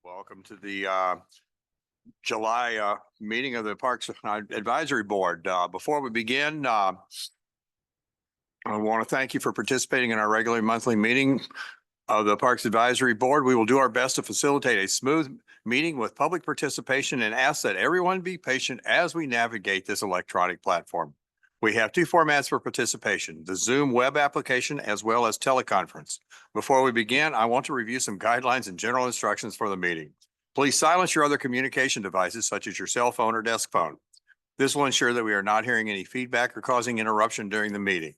Welcome to the July meeting of the Parks Advisory Board. Before we begin, I want to thank you for participating in our regular monthly meeting of the Parks Advisory Board. We will do our best to facilitate a smooth meeting with public participation and ask that everyone be patient as we navigate this electronic platform. We have two formats for participation, the Zoom web application as well as teleconference. Before we begin, I want to review some guidelines and general instructions for the meeting. Please silence your other communication devices such as your cell phone or desk phone. This will ensure that we are not hearing any feedback or causing interruption during the meeting.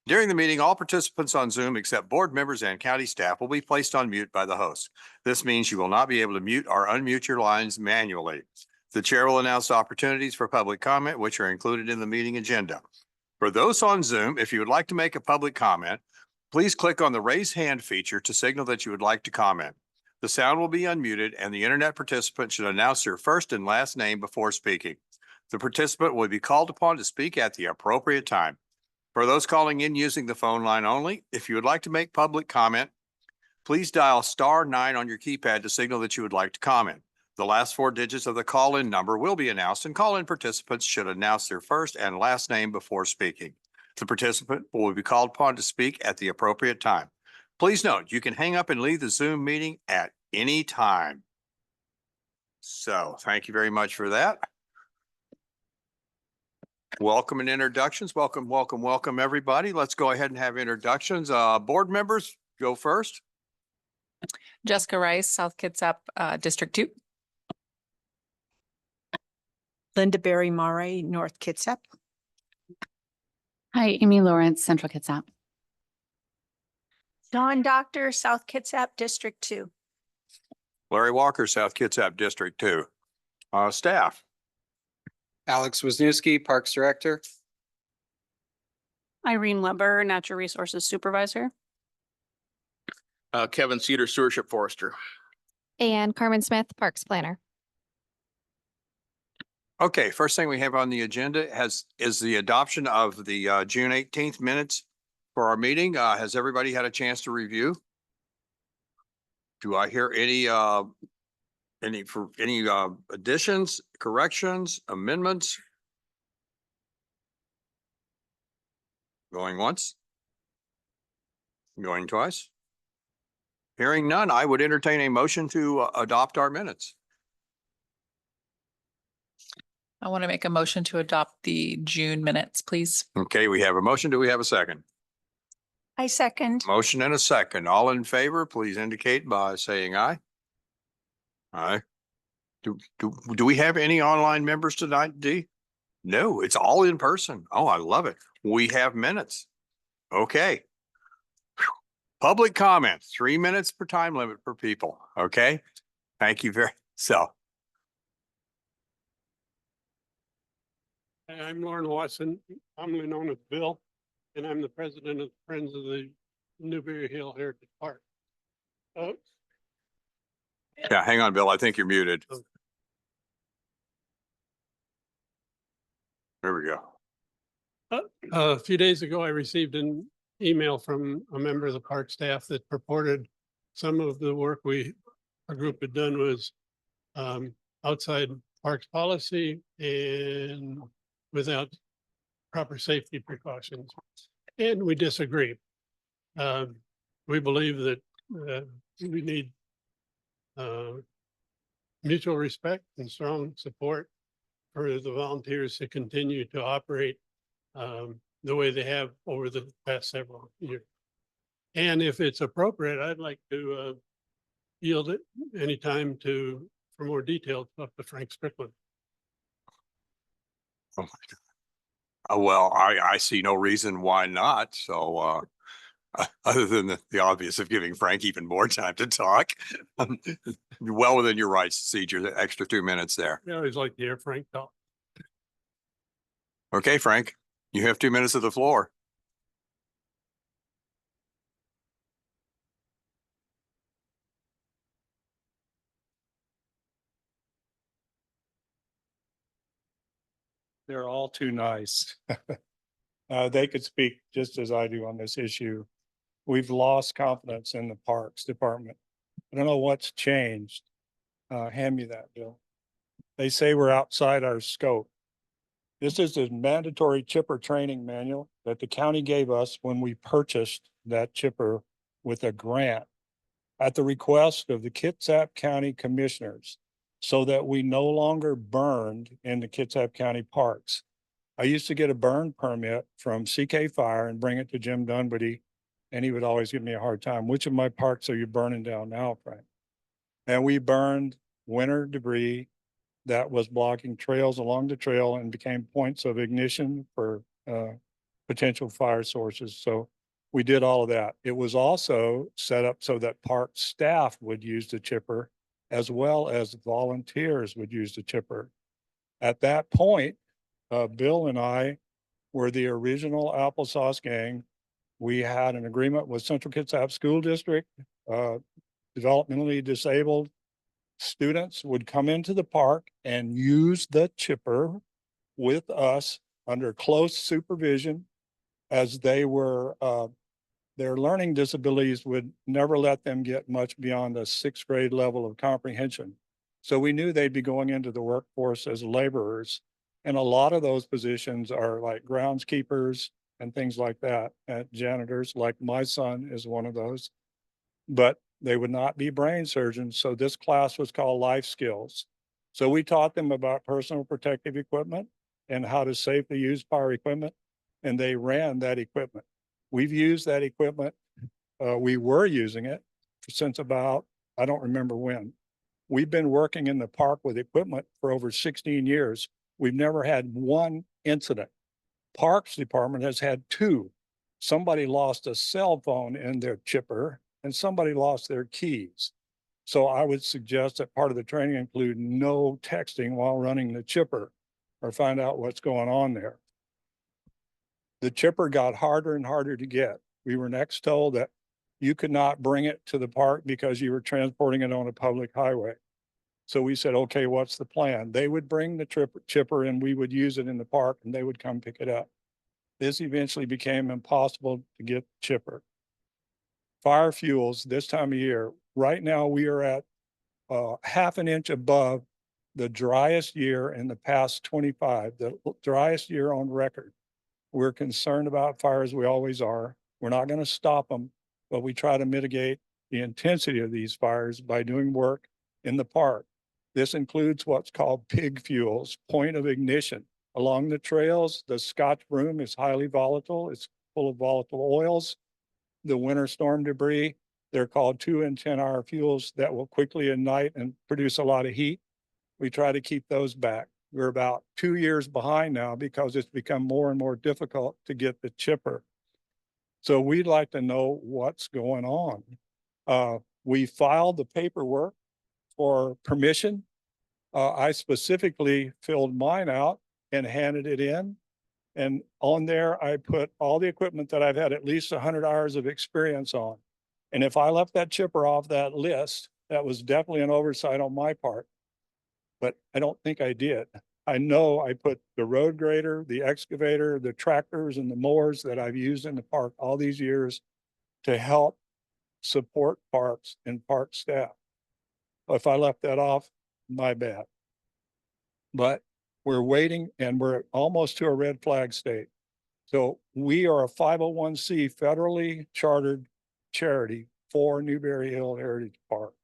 During the meeting, all participants on Zoom except board members and county staff will be placed on mute by the host. This means you will not be able to mute or unmute your lines manually. The chair will announce opportunities for public comment, which are included in the meeting agenda. For those on Zoom, if you would like to make a public comment, please click on the raise hand feature to signal that you would like to comment. The sound will be unmuted and the internet participant should announce their first and last name before speaking. The participant will be called upon to speak at the appropriate time. For those calling in using the phone line only, if you would like to make public comment, please dial *9 on your keypad to signal that you would like to comment. The last four digits of the call-in number will be announced and call-in participants should announce their first and last name before speaking. The participant will be called upon to speak at the appropriate time. Please note, you can hang up and leave the Zoom meeting at any time. So thank you very much for that. Welcome and introductions. Welcome, welcome, welcome, everybody. Let's go ahead and have introductions. Board members, go first. Jessica Rice, South Kitsap, District 2. Linda Berry Murray, North Kitsap. Hi, Amy Lawrence, Central Kitsap. Dawn Doctor, South Kitsap, District 2. Larry Walker, South Kitsap, District 2. Staff. Alex Wisniewski, Parks Director. Irene Weber, Natural Resources Supervisor. Kevin Cedar, Stewardship Forester. And Carmen Smith, Parks Planner. Okay, first thing we have on the agenda is the adoption of the June 18th minutes for our meeting. Has everybody had a chance to review? Do I hear any additions, corrections, amendments? Going once? Going twice? Hearing none, I would entertain a motion to adopt our minutes. I want to make a motion to adopt the June minutes, please. Okay, we have a motion. Do we have a second? I second. Motion and a second. All in favor, please indicate by saying aye. Aye. Do we have any online members tonight, Dee? No, it's all in person. Oh, I love it. We have minutes. Okay. Whew. Public comment, 3 minutes per time limit for people. Okay. Thank you very so. I'm Lauren Watson, commonly known as Bill, and I'm the president of Friends of the Newberry Hill Heritage Park. Yeah, hang on, Bill. I think you're muted. Okay. There we go. A few days ago, I received an email from a member of the park staff that purported some of the work our group had done was outside parks policy and without proper safety precautions. And we disagree. We believe that we need mutual respect and strong support for the volunteers to continue to operate the way they have over the past several years. And if it's appropriate, I'd like to yield it anytime for more details up to Frank Strickland. Oh my God. Well, I see no reason why not. So other than the obvious of giving Frank even more time to talk, well within your rights to cede your extra 2 minutes there. I always like to hear Frank talk. Okay, Frank, you have 2 minutes of the floor. They're all too nice. They could speak just as I do on this issue. We've lost confidence in the Parks Department. I don't know what's changed, hand me that, Bill. They say we're outside our scope. This is the mandatory chipper training manual that the county gave us when we purchased that chipper with a grant at the request of the Kitsap County Commissioners, so that we no longer burned in the Kitsap County parks. I used to get a burn permit from CK Fire and bring it to Jim Dunwoody, and he would always give me a hard time. Which of my parks are you burning down now, Frank? And we burned winter debris that was blocking trails along the trail and became points of ignition for potential fire sources. So we did all of that. It was also set up so that park staff would use the chipper as well as volunteers would use the chipper. At that point, Bill and I were the original applesauce gang. We had an agreement with Central Kitsap School District. Developmentally disabled students would come into the park and use the chipper with us under close supervision, as they were, their learning disabilities would never let them get much beyond a sixth grade level of comprehension. So we knew they'd be going into the workforce as laborers. And a lot of those positions are like groundskeepers and things like that, and janitors, like my son is one of those. But they would not be brain surgeons. So this class was called Life Skills. So we taught them about personal protective equipment and how to safely use fire equipment. And they ran that equipment. We've used that equipment. We were using it since about, I don't remember when. We've been working in the park with equipment for over 16 years. We've never had one incident. Parks Department has had two. Somebody lost a cell phone in their chipper and somebody lost their keys. So I would suggest that part of the training include no texting while running the chipper, or find out what's going on there. The chipper got harder and harder to get. We were next told that you could not bring it to the park because you were transporting it on a public highway. So we said, okay, what's the plan? They would bring the chipper and we would use it in the park and they would come pick it up. This eventually became impossible to get the chipper. Fire fuels this time of year, right now we are at half an inch above the driest year in the past 25, the driest year on record. We're concerned about fires, we always are. We're not going to stop them, but we try to mitigate the intensity of these fires by doing work in the park. This includes what's called pig fuels, point of ignition. Along the trails, the Scotch broom is highly volatile. It's full of volatile oils. The winter storm debris, they're called 2 and 10 hour fuels that will quickly ignite and produce a lot of heat. We try to keep those back. We're about 2 years behind now because it's become more and more difficult to get the chipper. So we'd like to know what's going on. We filed the paperwork for permission. I specifically filled mine out and handed it in. And on there, I put all the equipment that I've had at least 100 hours of experience on. And if I left that chipper off that list, that was definitely an oversight on my part. But I don't think I did. I know I put the road grader, the excavator, the tractors and the mowers that I've used in the park all these years to help support parks and park staff. If I left that off, my bad. But we're waiting and we're almost to a red flag state. So we are a 501c federally chartered charity for Newberry Hill Heritage Park.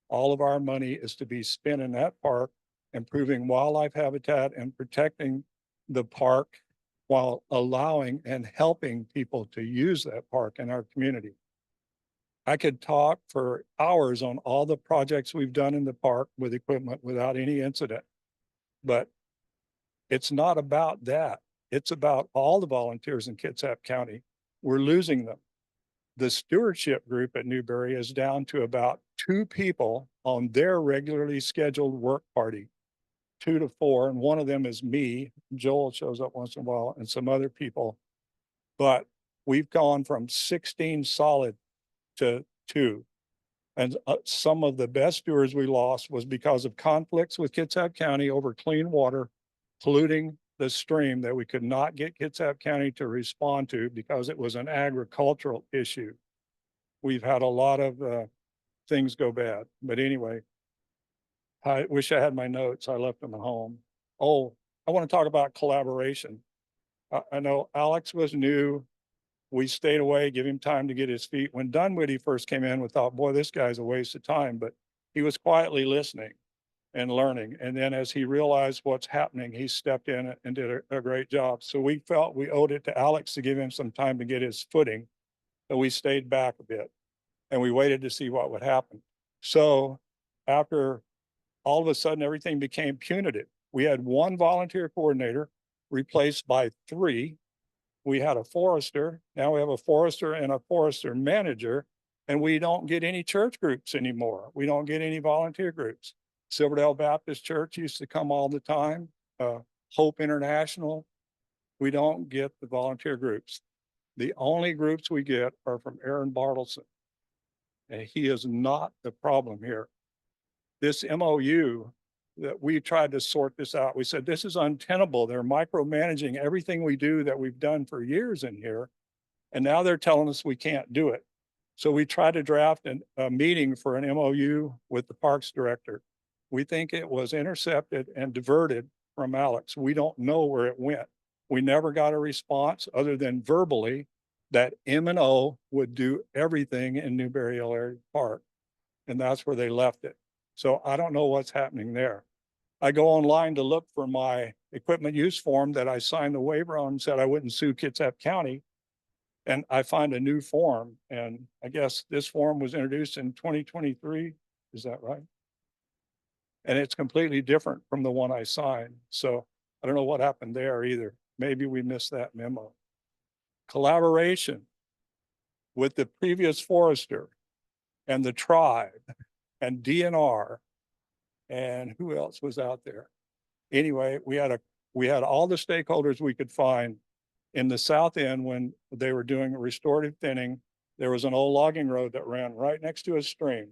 All of our money is to be spent in that park, improving wildlife habitat and protecting the park while allowing and helping people to use that park in our community. I could talk for hours on all the projects we've done in the park with equipment without any incident, but it's not about that. It's about all the volunteers in Kitsap County. We're losing them. The stewardship group at Newberry is down to about 2 people on their regularly scheduled work party, 2 to 4. And one of them is me. Joel shows up once in a while and some other people. But we've gone from 16 solid to 2. And some of the best stewards we lost was because of conflicts with Kitsap County over clean water, polluting the stream that we could not get Kitsap County to respond to because it was an agricultural issue. We've had a lot of things go bad, but anyway, I wish I had my notes. I left them at home. Oh, I want to talk about collaboration. I know Alex was new. We stayed away, give him time to get his feet. When Dunwoody first came in, we thought, boy, this guy's a waste of time, but he was quietly listening and learning. And then as he realized what's happening, he stepped in and did a great job. So we felt we owed it to Alex to give him some time to get his footing. So we stayed back a bit and we waited to see what would happen. So after all of a sudden, everything became punitive. We had one volunteer coordinator replaced by 3. We had a forester. Now we have a forester and a forester manager, and we don't get any church groups anymore. We don't get any volunteer groups. Silverdale Baptist Church used to come all the time. Hope International. We don't get the volunteer groups. The only groups we get are from Aaron Bartleson. And he is not the problem here. This MOU that we tried to sort this out. We said, this is untenable. They're micromanaging everything we do that we've done for years in here. And now they're telling us we can't do it. So we tried to draft a meeting for an MOU with the parks director. We think it was intercepted and diverted from Alex. We don't know where it went. We never got a response other than verbally that M&O would do everything in Newberry Area Park. And that's where they left it. So I don't know what's happening there. I go online to look for my equipment use form that I signed the waiver on and said I wouldn't sue Kitsap County. And I find a new form. And I guess this form was introduced in 2023. Is that right? And it's completely different from the one I signed. So I don't know what happened there either. Maybe we missed that memo. Collaboration with the previous forester and the tribe and DNR, and who else was out there? Anyway, we had all the stakeholders we could find. In the south end, when they were doing restorative thinning, there was an old logging road that ran right next to a stream,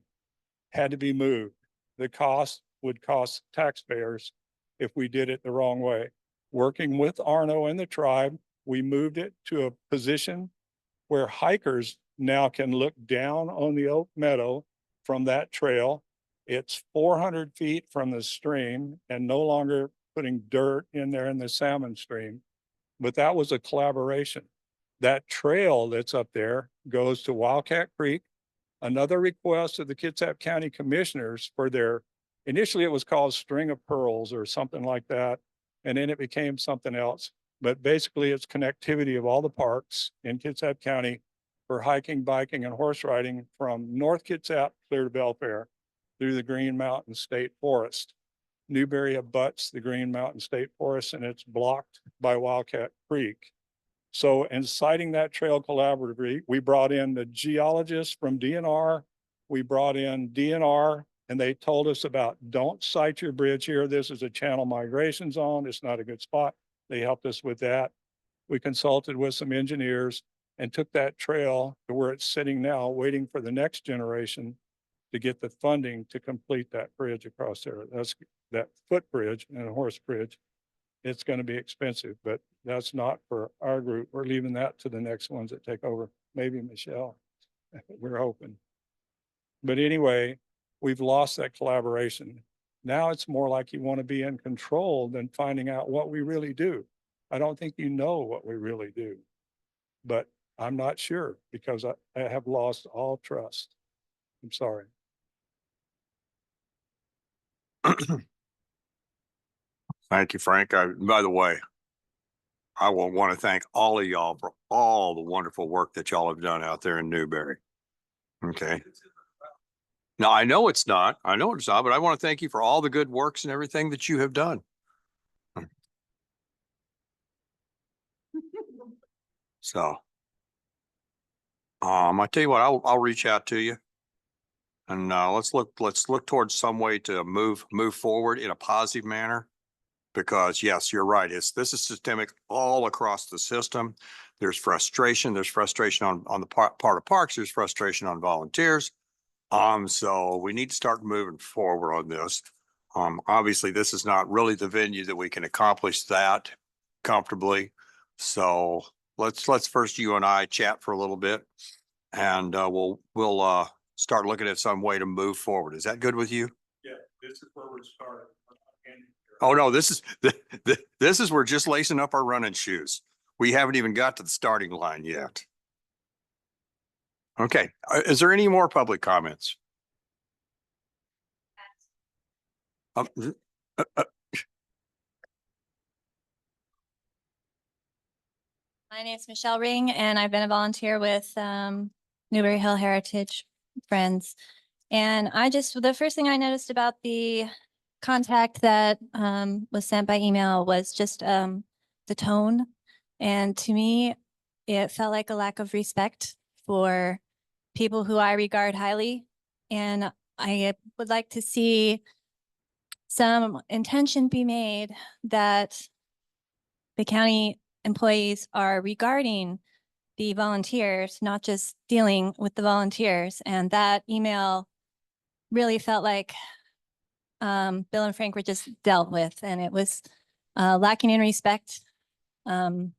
had to be moved. The cost would cost taxpayers if we did it the wrong way. Working with Arno and the tribe, we moved it to a position where hikers now can look down on the Oak Meadow from that trail. It's 400 feet from the stream and no longer putting dirt in there in the salmon stream. But that was a collaboration. That trail that's up there goes to Wildcat Creek. Another request of the Kitsap County Commissioners for their, initially it was called String of Pearls or something like that. And then it became something else. But basically it's connectivity of all the parks in Kitsap County for hiking, biking, and horse riding from North Kitsap clear to Belfair through the Green Mountain State Forest. Newberry abuts the Green Mountain State Forest and it's blocked by Wildcat Creek. So in citing that trail collaboratively, we brought in the geologists from DNR. We brought in DNR and they told us about don't site your bridge here. This is a channel migration zone. It's not a good spot. They helped us with that. We consulted with some engineers and took that trail to where it's sitting now, waiting for the next generation to get the funding to complete that bridge across there. That's that footbridge and a horse bridge. It's going to be expensive, but that's not for our group. We're leaving that to the next ones that take over. Maybe Michelle, we're hoping. But anyway, we've lost that collaboration. Now it's more like you want to be in control than finding out what we really do. I don't think you know what we really do, but I'm not sure because I have lost all trust. I'm sorry. Thank you, Frank. By the way, I will want to thank all of y'all for all the wonderful work that y'all have done out there in Newberry. Okay. Now, I know it's not, but I want to thank you for all the good works and everything that you have done. So, I tell you what, I'll reach out to you. And let's look towards some way to move forward in a positive manner. Because yes, you're right. This is systemic all across the system. There's frustration. There's frustration on the part of parks. There's frustration on volunteers. So we need to start moving forward on this. Obviously this is not really the venue that we can accomplish that comfortably. So let's first you and I chat for a little bit and we'll start looking at some way to move forward. Is that good with you? Yeah. This is where we start. Oh, no, this is, we're just lacing up our running shoes. We haven't even got to the starting line yet. Okay, is there any more public comments? Um, My name is Michelle Ring, and I've been a volunteer with Newberry Hill Heritage Friends. And the first thing I noticed about the contact that was sent by email was just the tone. And to me, it felt like a lack of respect for people who I regard highly. And I would like to see some intention be made that the county employees are regarding the volunteers, not just dealing with the volunteers. And that email really felt like Bill and Frank were just dealt with, and it was lacking in respect. And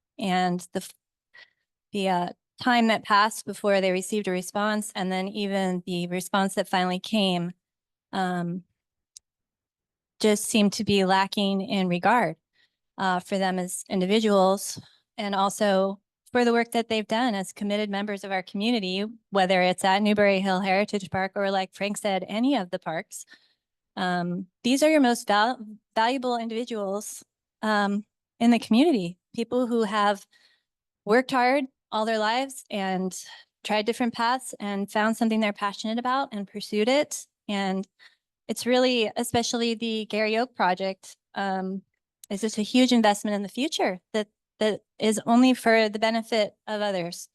the time that passed before they received a response, and then even the response that finally came, just seemed to be lacking in regard for them as individuals, and also for the work that they've done as committed members of our community, whether it's at Newberry Hill Heritage Park or, like Frank said, any of the parks. These are your most valuable individuals in the community, people who have worked hard all their lives and tried different paths and found something they're passionate about and pursued it. And it's really, especially the Gary Oak project, is just a huge investment in the future that is only for the benefit of others.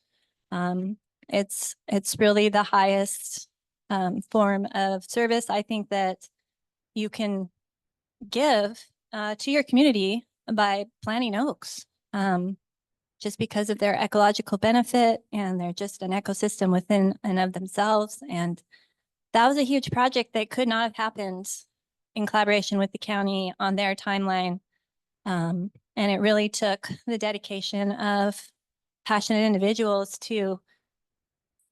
It's really the highest form of service I think that you can give to your community by planting oaks, just because of their ecological benefit, and they're just an ecosystem within and of themselves. And that was a huge project that could not have happened in collaboration with the county on their timeline. And it really took the dedication of passionate individuals to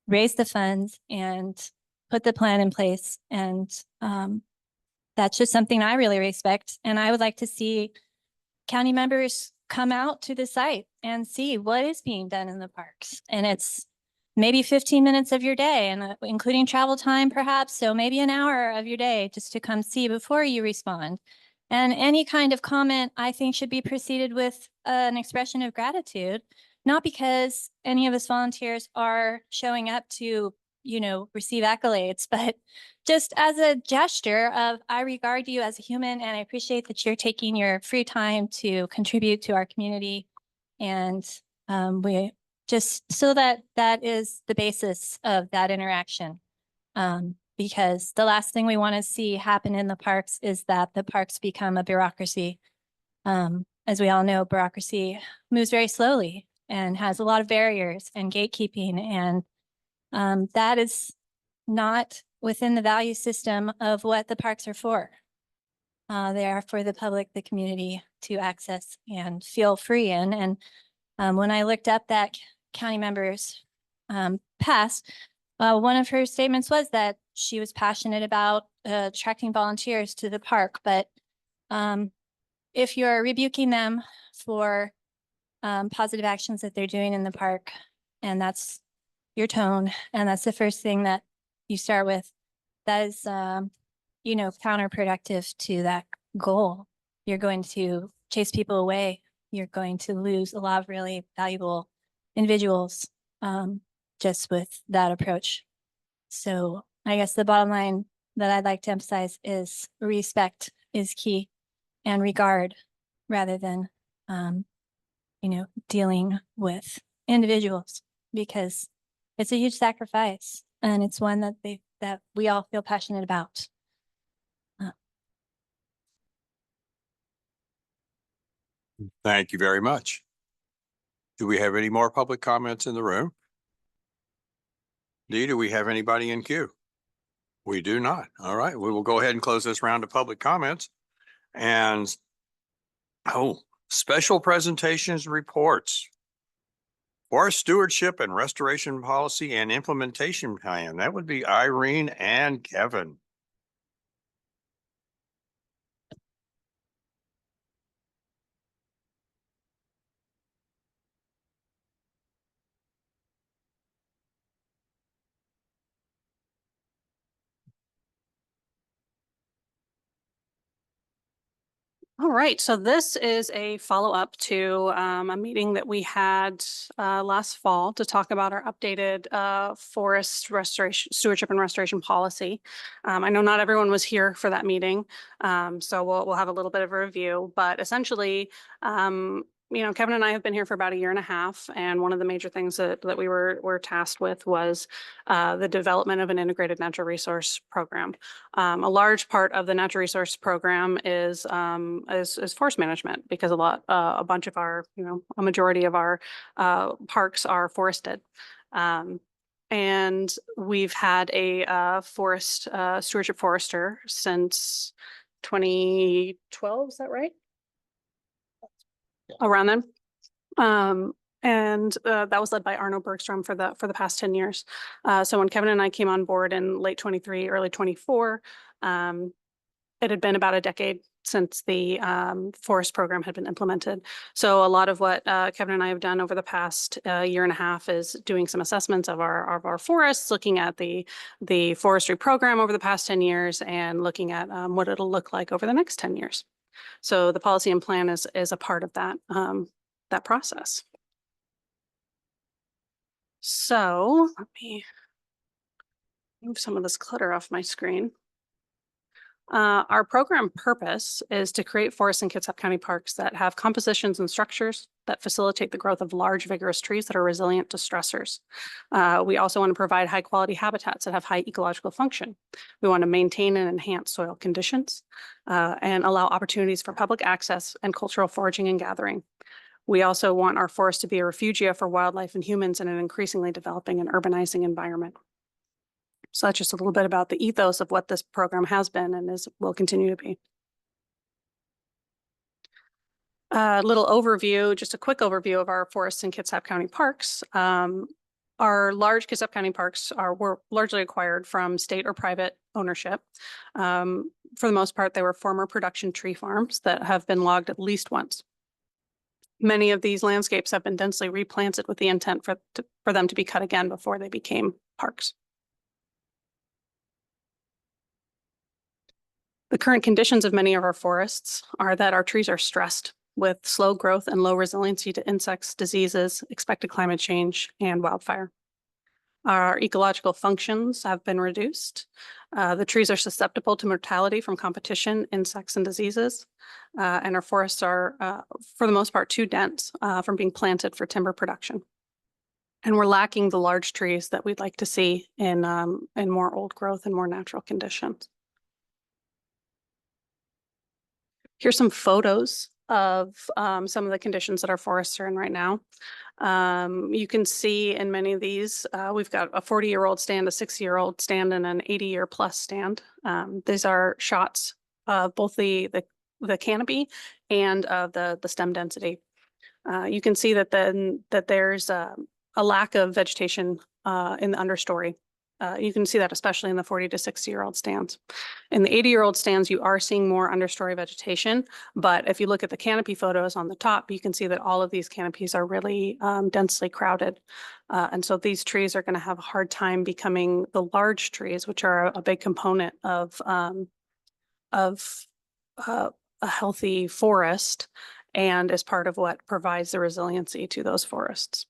raise the funds and put the plan in place. And that's just something I really respect. And I would like to see county members come out to the site and see what is being done in the parks. And it's maybe 15 minutes of your day, and including travel time perhaps. So maybe an hour of your day just to come see before you respond. And any kind of comment, I think, should be preceded with an expression of gratitude, not because any of us volunteers are showing up to, receive accolades, but just as a gesture of, I regard you as a human, and I appreciate that you're taking your free time to contribute to our community. And we just, so that is the basis of that interaction. Because the last thing we want to see happen in the parks is that the parks become a bureaucracy. As we all know, bureaucracy moves very slowly and has a lot of barriers and gatekeeping, and that is not within the value system of what the parks are for. They are for the public, the community to access and feel free in. And when I looked up that county members past, one of her statements was that she was passionate about attracting volunteers to the park. But if you're rebuking them for positive actions that they're doing in the park, and that's your tone, and that's the first thing that you start with, that is, counterproductive to that goal. You're going to chase people away. You're going to lose a lot of really valuable individuals just with that approach. So I guess the bottom line that I'd like to emphasize is respect is key, and regard, rather than, dealing with individuals, because it's a huge sacrifice, and it's one that we all feel passionate about. Thank you very much. Do we have any more public comments in the room? Do we have anybody in queue? We do not. All right, we will go ahead and close this round of public comments. And, special presentations, reports. Forest Stewardship and Restoration Policy and Implementation Plan. That would be Irene and Kevin. All right, so this is a follow-up to a meeting that we had last fall to talk about our updated forest restoration, stewardship and restoration policy. I know not everyone was here for that meeting, so we'll have a little bit of a review, but essentially, Kevin and I have been here for about 1.5 years, and one of the major things that we were tasked with was the development of an integrated natural resource program. A large part of the natural resource program is forest management, because a bunch of our, a majority of our parks are forested. And we've had a forest stewardship forester since 2012. Is that right? Around then. And that was led by Arno Bergstrom for the past 10 years. So when Kevin and I came on board in late 23, early 24, it had been about a decade since the forest program had been implemented. So a lot of what Kevin and I have done over the past 1.5 years is doing some assessments of our forests, looking at the forestry program over the past 10 years, and looking at what it'll look like over the next 10 years. So the policy and plan is a part of that process. So let me move some of this clutter off my screen. Our program purpose is to create forests in Kitsap County parks that have compositions and structures that facilitate the growth of large, vigorous trees that are resilient to stressors. We also want to provide high quality habitats that have high ecological function. We want to maintain and enhance soil conditions and allow opportunities for public access and cultural foraging and gathering. We also want our forests to be a refugia for wildlife and humans in an increasingly developing and urbanizing environment. So that's just a little bit about the ethos of what this program has been and will continue to be. A little overview, just a quick overview of our forests in Kitsap County parks. Our large Kitsap County parks were largely acquired from state or private ownership. For the most part, they were former production tree farms that have been logged at least once. Many of these landscapes have been densely replanted with the intent for them to be cut again before they became parks. The current conditions of many of our forests are that our trees are stressed with slow growth and low resiliency to insects, diseases, expected climate change, and wildfire. Our ecological functions have been reduced. The trees are susceptible to mortality from competition, insects, and diseases. And our forests are, for the most part, too dense from being planted for timber production. And we're lacking the large trees that we'd like to see in more old growth and more natural conditions. Here's some photos of some of the conditions that our forests are in right now. You can see in many of these, we've got a 40-year-old stand, a 60-year-old stand, and an 80-year-plus stand. These are shots of both the canopy and of the stem density. You can see that there's a lack of vegetation in the understory. You can see that especially in the 40 to 60-year-old stands. In the 80-year-old stands, you are seeing more understory vegetation, but if you look at the canopy photos on the top, you can see that all of these canopies are really densely crowded. And so these trees are going to have a hard time becoming the large trees, which are a big component of a healthy forest and is part of what provides the resiliency to those forests.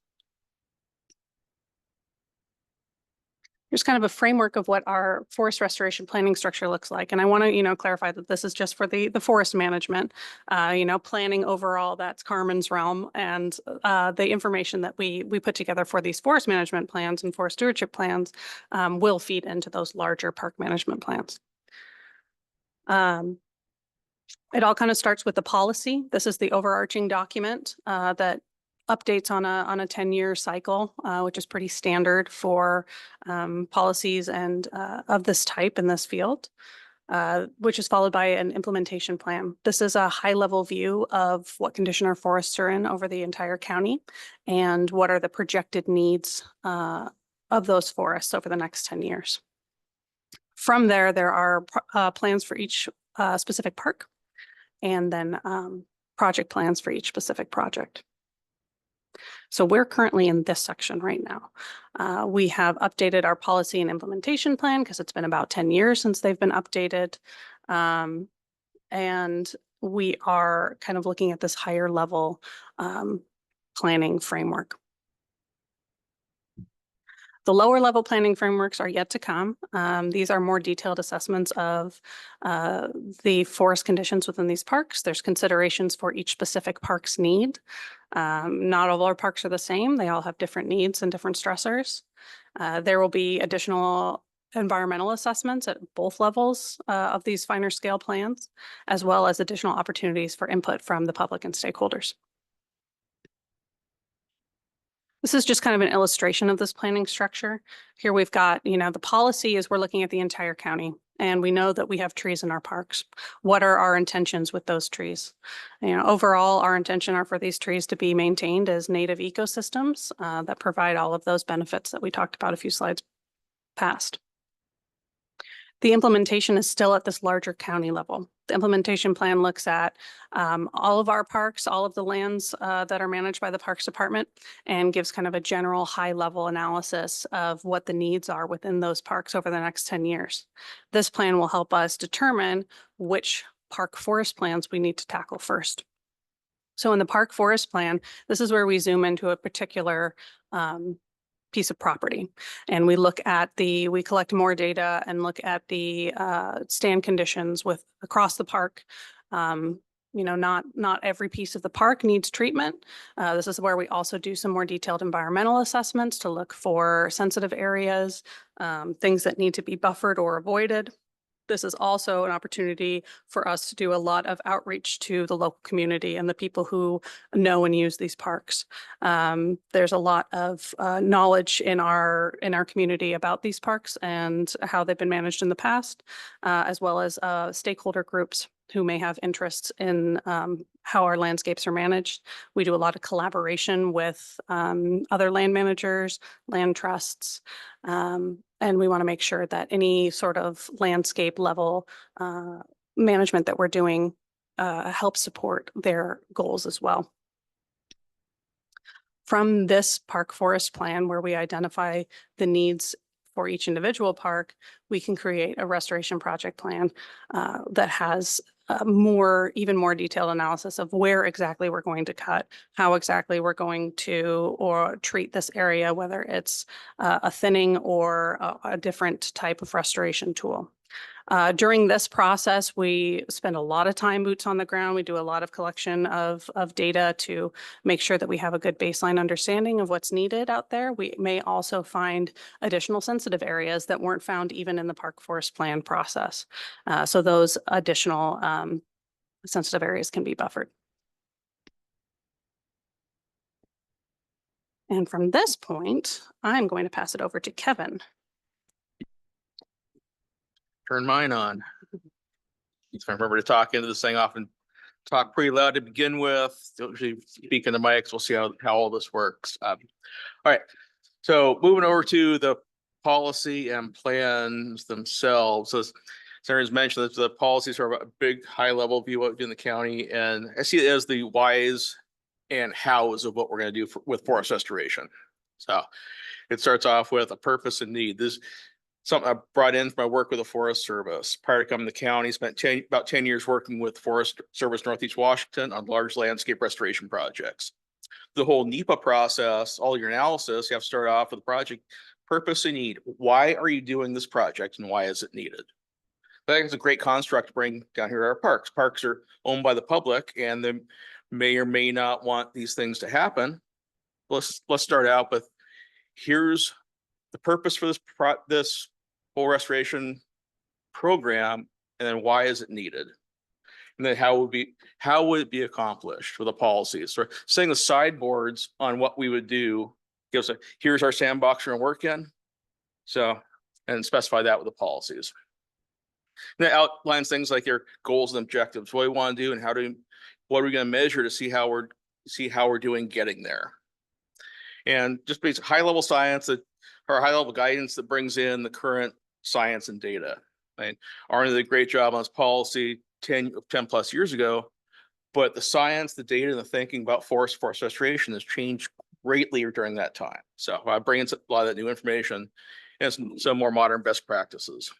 Here's kind of a framework of what our forest restoration planning structure looks like. And I want to, clarify that this is just for the forest management, planning overall, that's Carmen's realm. And the information that we put together for these forest management plans and forest stewardship plans will feed into those larger park management plans. It all kind of starts with the policy. This is the overarching document that updates on a 10-year cycle, which is pretty standard for policies and of this type in this field, which is followed by an implementation plan. This is a high-level view of what condition our forests are in over the entire county and what are the projected needs of those forests over the next 10 years. From there are plans for each specific park, and then project plans for each specific project. So we're currently in this section right now. We have updated our policy and implementation plan because it's been about 10 years since they've been updated. And we are kind of looking at this higher level planning framework. The lower level planning frameworks are yet to come. These are more detailed assessments of the forest conditions within these parks. There's considerations for each specific park's need. Not all our parks are the same. They all have different needs and different stressors. There will be additional environmental assessments at both levels of these finer scale plans, as well as additional opportunities for input from the public and stakeholders. This is just kind of an illustration of this planning structure. Here we've got, the policy is we're looking at the entire county, and we know that we have trees in our parks. What are our intentions with those trees? Overall, our intention are for these trees to be maintained as native ecosystems that provide all of those benefits that we talked about a few slides past. The implementation is still at this larger county level. The implementation plan looks at all of our parks, all of the lands that are managed by the Parks Department, and gives kind of a general high-level analysis of what the needs are within those parks over the next 10 years. This plan will help us determine which park forest plans we need to tackle first. So in the park forest plan, this is where we zoom into a particular piece of property. And we collect more data and look at the stand conditions across the park. Not every piece of the park needs treatment. This is where we also do some more detailed environmental assessments to look for sensitive areas, things that need to be buffered or avoided. This is also an opportunity for us to do a lot of outreach to the local community and the people who know and use these parks. There's a lot of knowledge in our community about these parks and how they've been managed in the past, as well as stakeholder groups who may have interests in how our landscapes are managed. We do a lot of collaboration with other land managers, land trusts, and we want to make sure that any sort of landscape level management that we're doing helps support their goals as well. From this park forest plan, where we identify the needs for each individual park, we can create a restoration project plan that has even more detailed analysis of where exactly we're going to cut, how exactly we're going to treat this area, whether it's a thinning or a different type of restoration tool. During this process, we spend a lot of time boots on the ground. We do a lot of collection of data to make sure that we have a good baseline understanding of what's needed out there. We may also find additional sensitive areas that weren't found even in the park forest plan process. So those additional sensitive areas can be buffered. And from this point, I'm going to pass it over to Kevin. Turn mine on. If I remember to talk into this thing, often talk pretty loud to begin with. Don't usually speak in the mics. We'll see how all this works. All right. So moving over to the policy and plans themselves. So as Sarah's mentioned, the policies are a big high level view of what we do in the county. And I see it as the whys and hows of what we're going to do with forest restoration. So it starts off with a purpose and need. This something I brought in from my work with the Forest Service. Prior to coming to the county, spent about 10 years working with Forest Service Northeast Washington on large landscape restoration projects. The whole NEPA process, all your analysis, you have to start off with the project purpose and need. Why are you doing this project and why is it needed? I think it's a great construct to bring down here at our parks. Parks are owned by the public and they may or may not want these things to happen. Let's start out with here's the purpose for this whole restoration program, and then why is it needed? And then how would it be accomplished with the policies? So setting the sideboards on what we would do gives here's our sandbox we're gonna work in. So, and specify that with the policies. And it outlines things like your goals and objectives, what we want to do and what are we going to measure to see how we're doing getting there. And just basic high level science or high level guidance that brings in the current science and data. Right? Arnie did a great job on this policy 10 plus years ago, but the science, the data, and the thinking about forest restoration has changed greatly during that time. So I bring in a lot of that new information and some more modern best practices.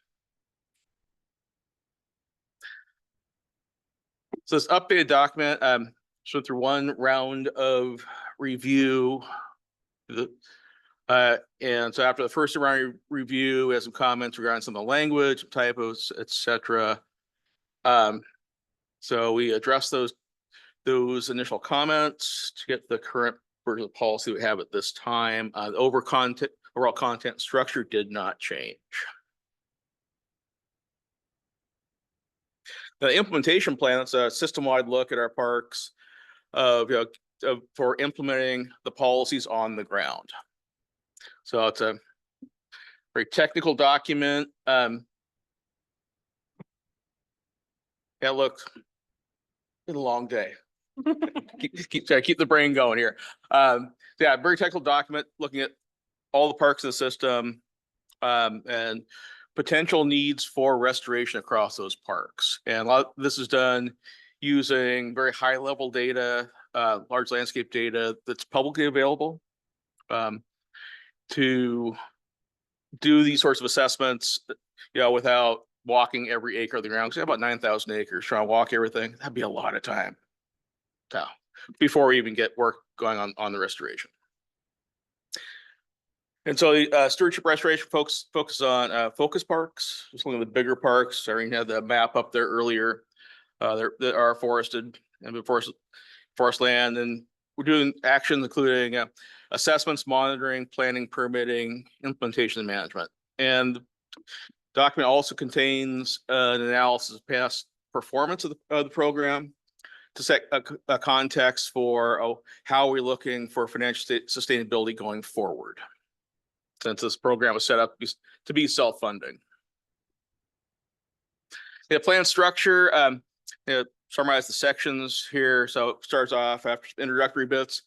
So this updated document, just went through one round of review. And so after the first round of review, we had some comments regarding some of the language, typos, etc. So we addressed those initial comments to get the current version of the policy we have at this time. The overall content structure did not change. The implementation plan, it's a system-wide look at our parks for implementing the policies on the ground. So it's a very technical document. Yeah, look, it's been a long day. keep the brain going here. Yeah, very technical document looking at all the parks in the system and potential needs for restoration across those parks. And a lot of this is done using very high level data, large landscape data that's publicly available to do these sorts of assessments, without walking every acre of the ground. Because we have about 9,000 acres, trying to walk everything. That'd be a lot of time. So before we even get work going on the restoration. And so stewardship restoration focus on focus parks, just looking at the bigger parks. I already had the map up there earlier that are forested and forest land. And we're doing actions including assessments, monitoring, planning, permitting, implementation, and management. And the document also contains an analysis of past performance of the program to set a context for how we're looking for financial sustainability going forward, since this program was set up to be self-funding. The plan structure, summarize the sections here. So it starts off after introductory bits.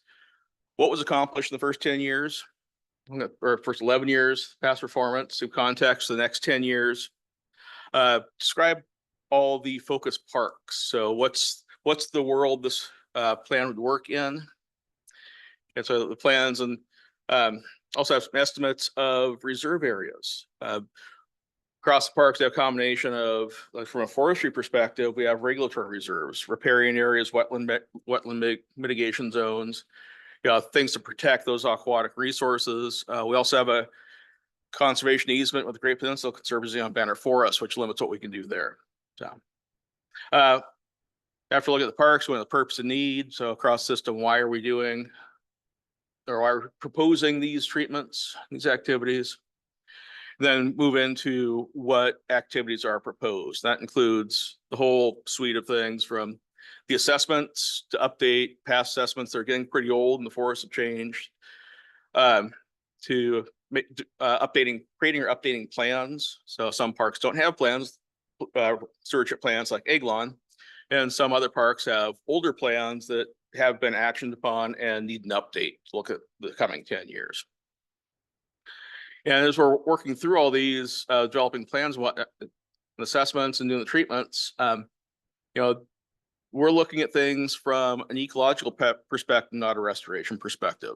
What was accomplished in the first 10 years, or first 11 years, past performance, in context for the next 10 years. Describe all the focus parks. So what's the world this plan would work in? And so the plans and also have some estimates of reserve areas. Across the parks, they have a combination of, like, from a forestry perspective, we have regulatory reserves, riparian areas, wetland mitigation zones, things to protect those aquatic resources. We also have a conservation easement with the Great Peninsula Conservancy on Banner Forest, which limits what we can do there. So after looking at the parks, we went to the purpose and need. So across system, why are we doing, or why are we proposing these treatments, these activities? Then move into what activities are proposed. That includes the whole suite of things, from the assessments to update past assessments that are getting pretty old and the forests have changed, to creating or updating plans. So some parks don't have plans, stewardship plans like Eglon, and some other parks have older plans that have been actioned upon and need an update to look at the coming 10 years. And as we're working through all these, developing plans, assessments, and doing the treatments, we're looking at things from an ecological perspective, not a restoration perspective.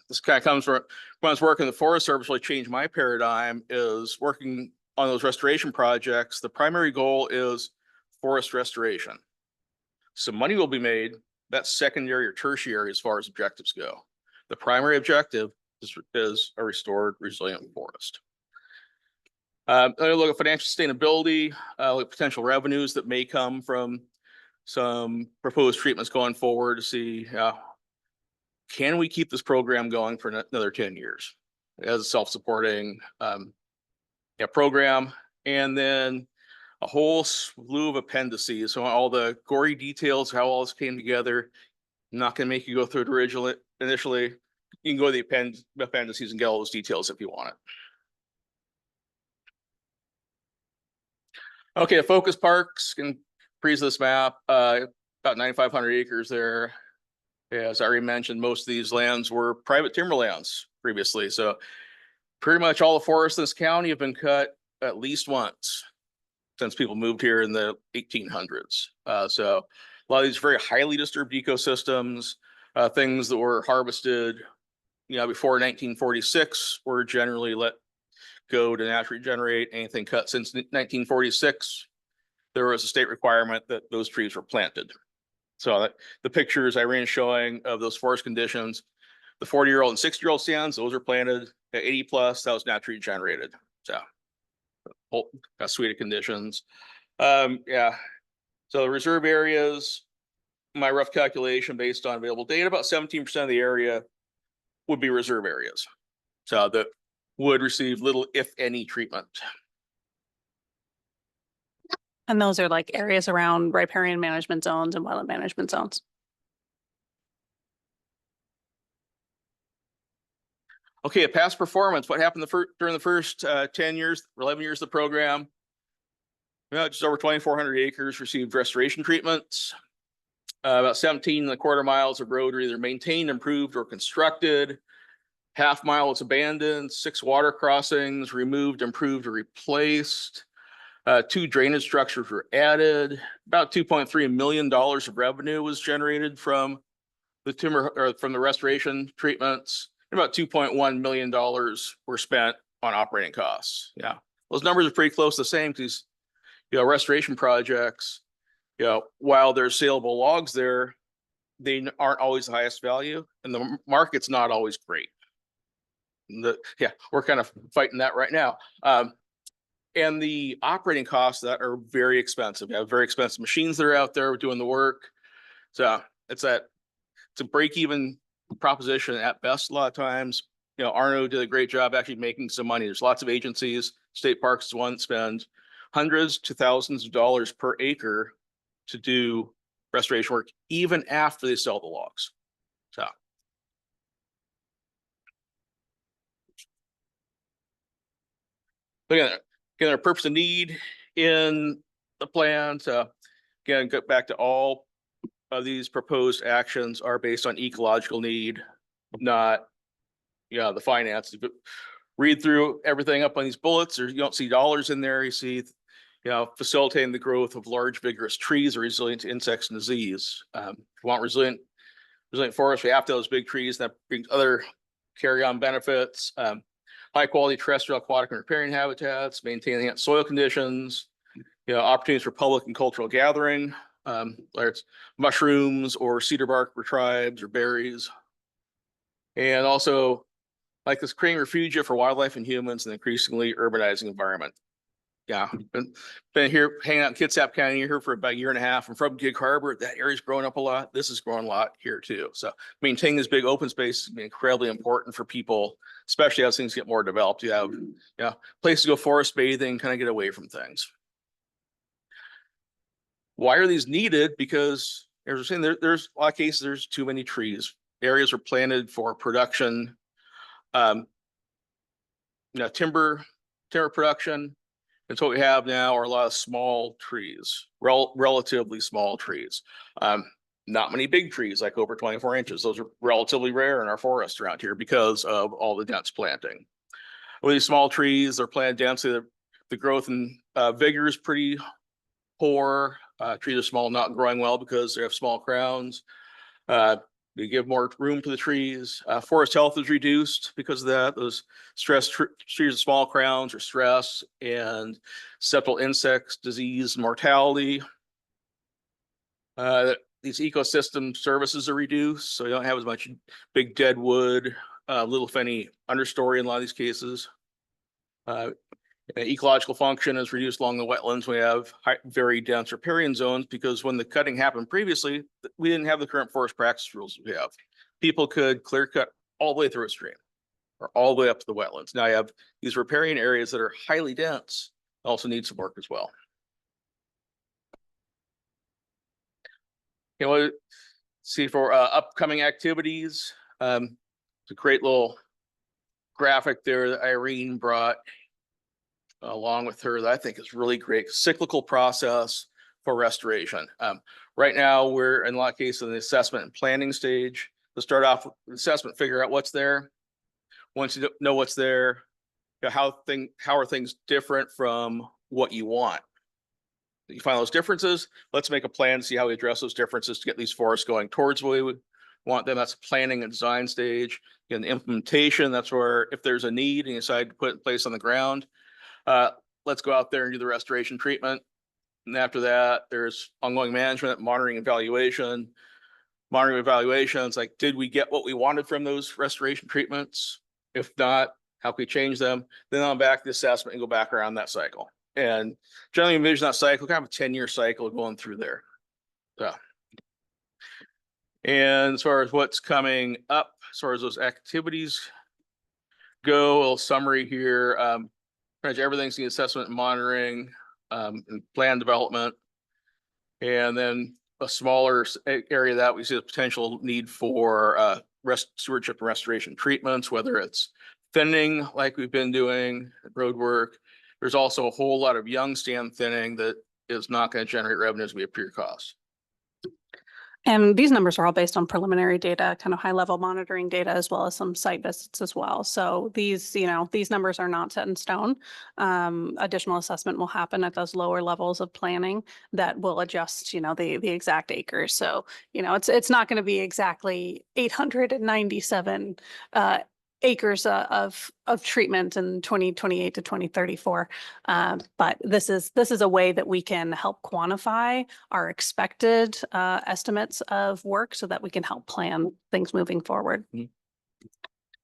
This kind of comes from when I was working in the Forest Service. Really changed my paradigm, is working on those restoration projects. The primary goal is forest restoration. Some money will be made. That's secondary or tertiary as far as objectives go. The primary objective is a restored, resilient forest. Look at financial sustainability, look at potential revenues that may come from some proposed treatments going forward to see, can we keep this program going for another 10 years as a self-supporting program? And then a whole slew of appendices. So all the gory details, how all this came together. I'm not going to make you go through it initially. You can go to the appendices and get all those details if you want it. Okay, focus parks can freeze this map. About 9,500 acres there. As I already mentioned, most of these lands were private timberlands previously. So pretty much all the forests in this county have been cut at least once since people moved here in the 1800s. So a lot of these very highly disturbed ecosystems, things that were harvested before 1946 were generally let go to naturally regenerate. Anything cut since 1946, there was a state requirement that those trees were planted. So the pictures Irene is showing of those forest conditions, the 40-year-old and 60-year-old stands, those are planted at 80 plus, that was naturally generated. So a suite of conditions. Yeah. So the reserve areas, my rough calculation based on available data, about 17% of the area would be reserve areas. So that would receive little, if any, treatment. And those are like areas around riparian management zones and wetland management zones. Okay, past performance, what happened during the first 10 years, 11 years of the program? Just over 2,400 acres received restoration treatments. About 17.25 miles of road are either maintained, improved, or constructed. Half mile was abandoned, 6 water crossings removed, improved, or replaced. 2 drainage structures were added. About $2.3 million of revenue was generated from the timber or from the restoration treatments. And about $2.1 million were spent on operating costs. Yeah, those numbers are pretty close to the same because, restoration projects, while there's saleable logs there, they aren't always the highest value and the market's not always great. We're kind of fighting that right now. And the operating costs that are very expensive. You have very expensive machines that are out there doing the work. So it's a break-even proposition at best a lot of times. Arno did a great job actually making some money. There's lots of agencies, state parks is one that spend hundreds to thousands of dollars per acre to do restoration work, even after they sell the logs. So. Again, our purpose and need in the plan. So again, go back to all of these proposed actions are based on ecological need, not the finance. Read through everything up on these bullets, or you don't see dollars in there. You see, facilitating the growth of large, vigorous trees are resilient to insects and disease. If you want resilient forests, we have to have those big trees. That brings other carry-on benefits. High quality terrestrial, aquatic, and riparian habitats, maintaining soil conditions, opportunities for public and cultural gathering, whether it's mushrooms or cedar bark for tribes or berries. And also like this creating refugia for wildlife and humans in an increasingly urbanizing environment. Yeah, been here hanging out in Kitsap County here for about 1.5 years. I'm from Gig Harbor. That area's grown up a lot. This has grown a lot here too. So maintaining this big open space is incredibly important for people, especially as things get more developed. You have places to go forest bathing, kind of get away from things. Why are these needed? Because as we're saying, there's a lot of cases, there's too many trees. Areas are planted for production, timber production. And so what we have now are a lot of small trees, relatively small trees. Not many big trees, like over 24 inches. Those are relatively rare in our forest around here because of all the dense planting. With these small trees, they're planted densely. The growth and vigor is pretty poor. Trees are small, not growing well because they have small crowns. We give more room to the trees. Forest health is reduced because of that. Those stress trees with small crowns are stress and susceptible insects, disease, mortality. These ecosystem services are reduced, so you don't have as much big dead wood, little if any understory in a lot of these cases. Ecological function is reduced along the wetlands. We have very dense riparian zones because when the cutting happened previously, we didn't have the current forest practice rules we have. People could clear cut all the way through a stream or all the way up to the wetlands. Now you have these riparian areas that are highly dense, also need some work as well. See for upcoming activities, it's a great little graphic there that Irene brought along with her that I think is really great. Cyclical process for restoration. Right now, we're in a lot of cases in the assessment and planning stage. To start off with assessment, figure out what's there. Once you know what's there, how are things different from what you want? You find those differences. Let's make a plan to see how we address those differences to get these forests going towards where we would want them. That's planning and design stage. In implementation, that's where if there's a need and you decide to put it in place on the ground, let's go out there and do the restoration treatment. And after that, there's ongoing management, monitoring, evaluation. Monitoring evaluations, like, did we get what we wanted from those restoration treatments? If not, how can we change them? Then on back to the assessment and go back around that cycle. And generally envision that cycle, kind of a 10-year cycle going through there. So. And as far as what's coming up, as far as those activities go, a little summary here. Pretty much everything's the assessment and monitoring, and plan development. And then a smaller area that we see the potential need for stewardship and restoration treatments, whether it's thinning like we've been doing, road work. There's also a whole lot of young stand thinning that is not going to generate revenues we appear costs. And these numbers are all based on preliminary data, kind of high level monitoring data, as well as some site visits as well. So these, these numbers are not set in stone. Additional assessment will happen at those lower levels of planning that will adjust, the exact acres. So, it's not going to be exactly 897 acres of treatment in 2028 to 2034. But this is a way that we can help quantify our expected estimates of work so that we can help plan things moving forward.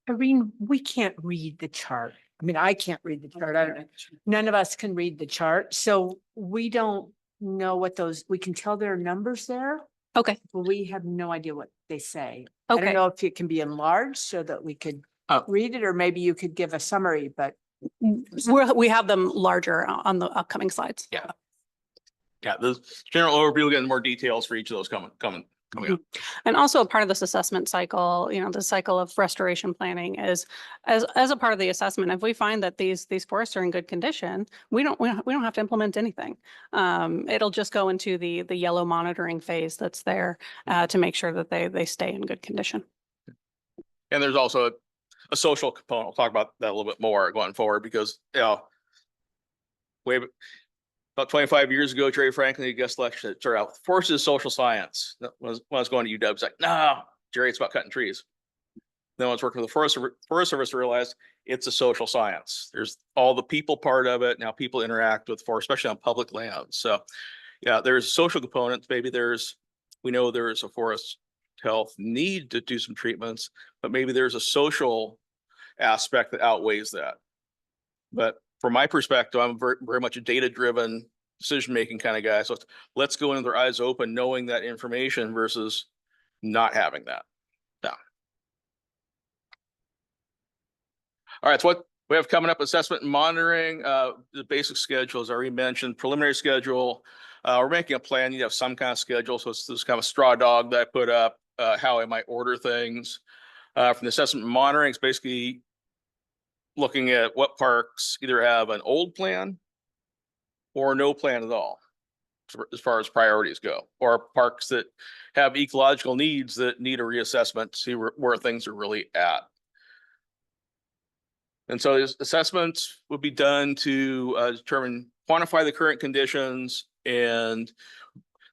Irene, we can't read the chart. I mean, I can't read the chart. I don't know. None of us can read the chart. So we don't know what we can tell there are numbers there, Okay. but we have no idea what they say. I Okay. don't know if it can be enlarged so that we could read it, or maybe you could give a summary, but We have them larger on the upcoming slides. Yeah. Yeah, the general overview, we'll get into more details for each of those coming up. And also a part of this assessment cycle, the cycle of restoration planning is as a part of the assessment. If we find that these forests are in good condition, we don't have to implement anything. It'll just go into the yellow monitoring phase that's there to make sure that they stay in good condition. And there's also a social component. We'll talk about that a little bit more going forward because, about 25 years ago, Jerry Franklin, the guest lecture, started out, forest is social science. When I was going to UW, it's like, no, Jerry, it's about cutting trees. Then when I was working with the Forest Service, I realized it's a social science. There's all the people part of it. Now people interact with forest, especially on public lands. So yeah, there's social components. Maybe we know there's a forest health need to do some treatments, but maybe there's a social aspect that outweighs that. But from my perspective, I'm very much a data-driven decision-making kind of guy. So let's go in with our eyes open, knowing that information versus not having that. Yeah. All right, so what we have coming up: assessment and monitoring. The basic schedule, as I already mentioned, preliminary schedule. We're making a plan. You have some kind of schedule. So it's this kind of straw dog that I put up, how I might order things. From the assessment and monitoring, it's basically looking at what parks either have an old plan or no plan at all, as far as priorities go, or parks that have ecological needs that need a reassessment to see where things are really at. And so these assessments would be done to quantify the current conditions, and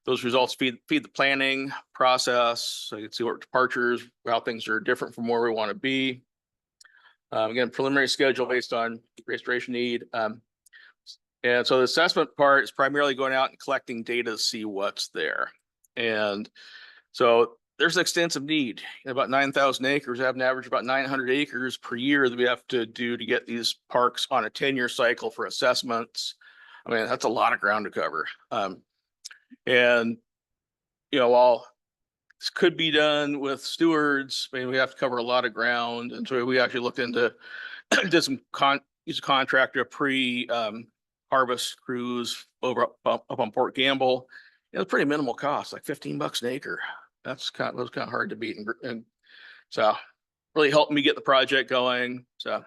those results feed the planning process. So you can see what departures, how things are different from where we want to be. Again, preliminary schedule based on restoration need. And so the assessment part is primarily going out and collecting data to see what's there. And so there's an extensive need. About 9,000 acres, we have an average about 900 acres per year that we have to do to get these parks on a 10-year cycle for assessments. I mean, that's a lot of ground to cover. And, while this could be done with stewards, I mean, we have to cover a lot of ground. And so we actually looked into, did some use a contractor harvest crews over up on Port Gamble. It was pretty minimal cost, like $15 an acre. That was kind of hard to beat. And so really helped me get the project going. So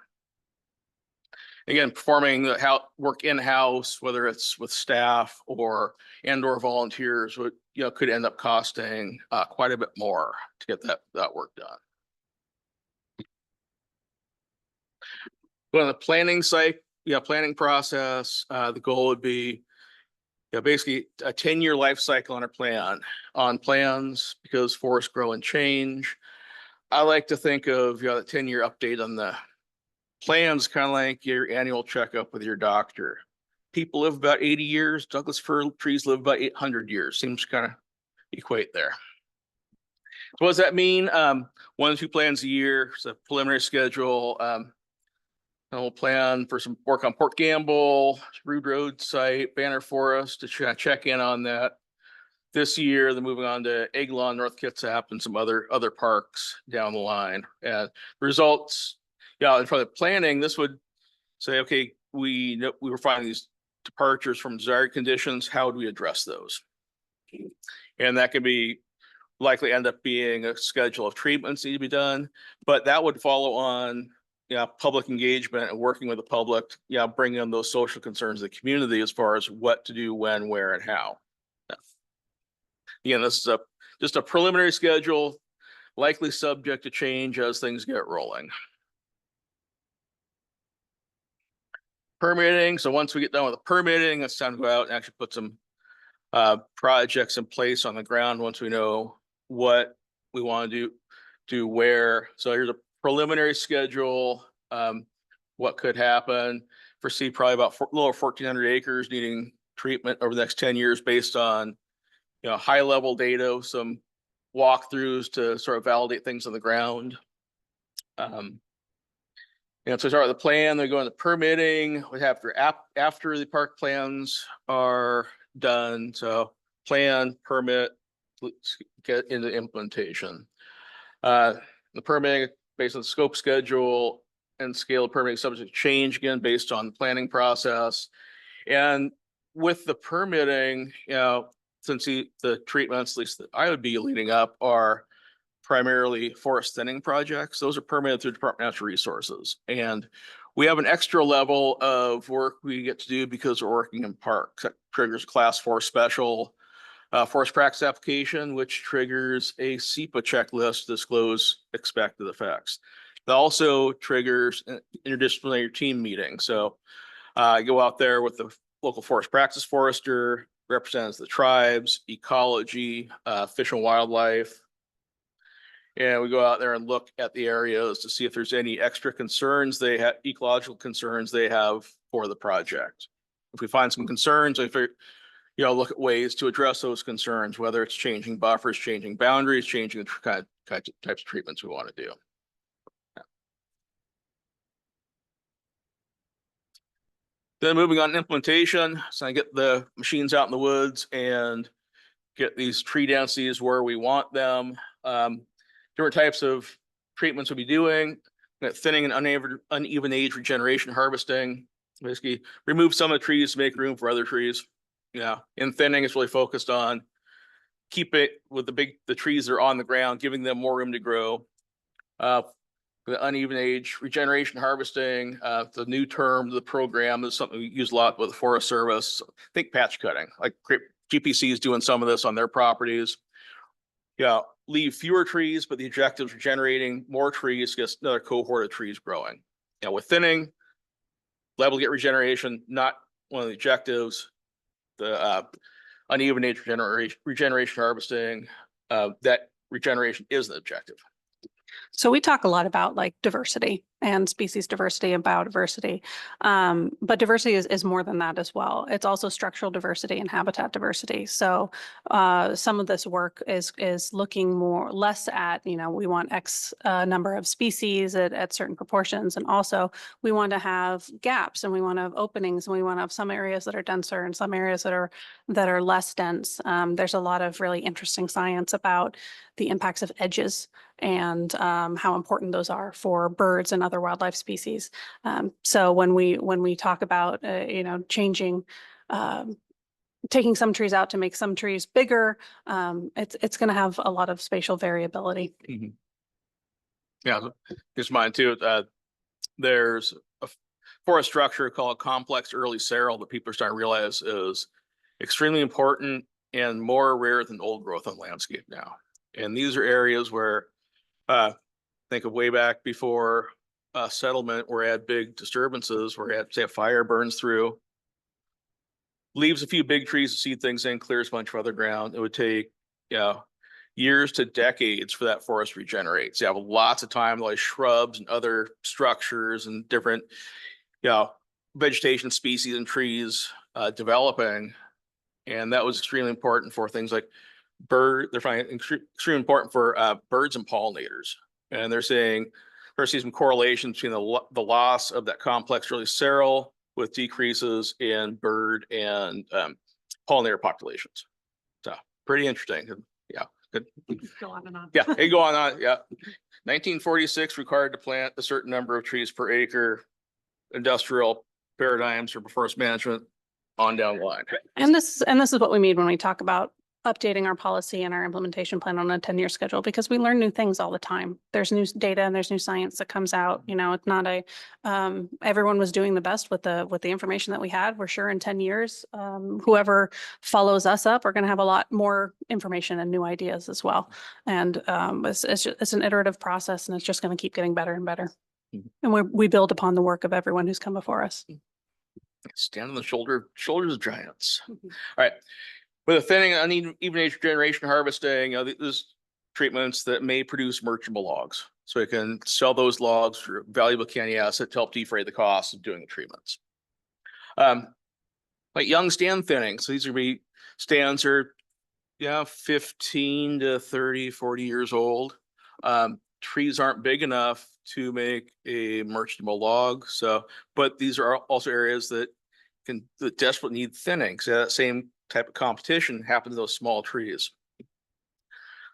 again, performing the work in-house, whether it's with staff or volunteers, would could end up costing quite a bit more to get that work done. Well, the planning planning process, the goal would be basically a 10-year life cycle on a plan. On plans, because forests grow and change, I like to think of the 10-year update on the plans, kind of like your annual checkup with your doctor. people live about 80 years. Douglas fir trees live about 800 years. Seems to kind of equate there. So what does that mean? 1 to 2 plans a year. It's a preliminary schedule. And we'll plan for some work on Port Gamble, Rude Road site, Banner Forest to check in on that this year. Then moving on to Eglon, North Kitsap, and some other parks down the line. And results, and for the planning, this would say, okay, we were finding these departures from desired conditions. How do we address those? And that can be likely end up being a schedule of treatments need to be done, but that would follow on public engagement and working with the public, bringing in those social concerns of the community as far as what to do, when, where, and how. Again, this is just a preliminary schedule, likely subject to change as things get rolling. Permitting. So once we get done with the permitting, it's time to go out and actually put some projects in place on the ground once we know what we want to do where. So here's a preliminary schedule. What could happen. Foresee probably about a little over 1,400 acres needing treatment over the next 10 years based on high level data, some walkthroughs to sort of validate things on the ground. And so start with the plan, they go into permitting. We have after the park plans are done. So plan, permit, get into implementation. The permitting based on the scope, schedule, and scale of permitting subject to change again based on the planning process. And with the permitting, since the treatments, at least that I would be leading up, are primarily forest thinning projects. Those are permitted through Department of Natural Resources. And we have an extra level of work we get to do because we're working in parks. That triggers Class 4 special forest practice application, which triggers a SEPA checklist to disclose expected effects. That also triggers an interdisciplinary team meeting. So I go out there with the local forest practice forester, represents the tribes, ecology, fish and wildlife. And we go out there and look at the areas to see if there's any extra concerns they have, ecological concerns they have for the project. If we find some concerns, I figure, look at ways to address those concerns, whether it's changing buffers, changing boundaries, changing the types of treatments we want to do. Then moving on to implementation. So I get the machines out in the woods and get these tree densities where we want them. Different types of treatments we'll be doing. Thinning and uneven age regeneration harvesting. Basically remove some of the trees to make room for other trees. In thinning, it's really focused on keep it with the trees that are on the ground, giving them more room to grow. The uneven age regeneration harvesting, the new term, the program is something we use a lot with the Forest Service. Think patch cutting, like GPC is doing some of this on their properties. Leave fewer trees, but the objective is generating more trees, gets another cohort of trees growing. With thinning, level get regeneration, not one of the objectives. The uneven age regeneration harvesting, that regeneration is the objective. So we talk a lot about like diversity and species diversity and biodiversity. But diversity is more than that as well. It's also structural diversity and habitat diversity. So some of this work is looking less at, we want X number of species at certain proportions. And also we want to have gaps and we want to have openings and we want to have some areas that are denser and some areas that are less dense. There's a lot of really interesting science about the impacts of edges and how important those are for birds and other wildlife species. So when we talk about changing, taking some trees out to make some trees bigger, it's going to have a lot of spatial variability. Mm-hmm. Yeah, here's mine too. There's a forest structure called complex early seral that people are starting to realize is extremely important and more rare than old growth on landscape now. And these are areas where think of way back before settlement where we had big disturbances, where we had, say, a fire burns through, leaves a few big trees to seed things in, clears a bunch of other ground. It would take years to decades for that forest to regenerate. So you have lots of time, like shrubs and other structures and different vegetation species and trees developing. And that was extremely important for things like they're finding extremely important for birds and pollinators. And they're seeing some correlation between the loss of that complex early cereal with decreases in bird and pollinator populations. So pretty interesting. Yeah, good. Go on and on. Yeah, it go on. Yeah. 1946 required to plant a certain number of trees per acre. Industrial paradigms for performance management on down the line. And this is what we mean when we talk about updating our policy and our implementation plan on a 10-year schedule, because we learn new things all the time. There's new data and there's new science that comes out. You know, it's not everyone was doing the best with the information that we had. We're sure in 10 years, whoever follows us up are going to have a lot more information and new ideas as well. And it's an iterative process, and it's just going to keep getting better and better. And we build upon the work of everyone who's come before us. Stand on the shoulders of giants. All right. With a thinning, uneven age generation harvesting, there's treatments that may produce merchantable logs. So you can sell those logs for a valuable county asset to help defray the cost of doing the treatments. Like young stand thinning. So these are stands are 15 to 30, 40 years old. Trees aren't big enough to make a merchantable log. So, but these are also areas that desperately need thinning. So that same type of competition happens to those small trees.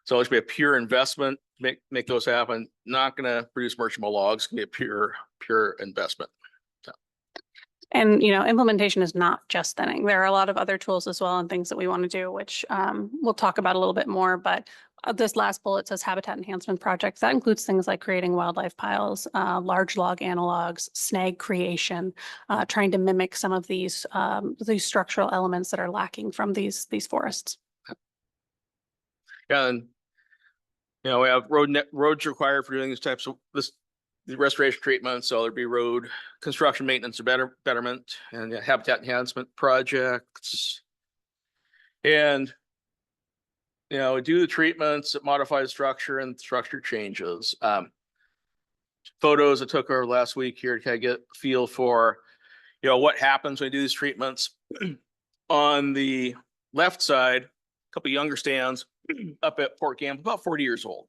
So it should be a pure investment, make those happen. Not going to produce merchantable logs, can be a pure investment. So. And, implementation is not just thinning. There are a lot of other tools as well and things that we want to do, which we'll talk about a little bit more, but this last bullet says habitat enhancement projects. That includes things like creating wildlife piles, large log analogs, snag creation, trying to mimic some of these structural elements that are lacking from these forests. Yeah, and we have roads required for doing these types of the restoration treatment. So there'd be road construction, maintenance, or betterment, and habitat enhancement projects, and do the treatments that modify the structure and structure changes. Photos I took over last week here to kind of get a feel for, what happens when we do these treatments. On the left side, a couple of younger stands up at Port Gamble, about 40 years old.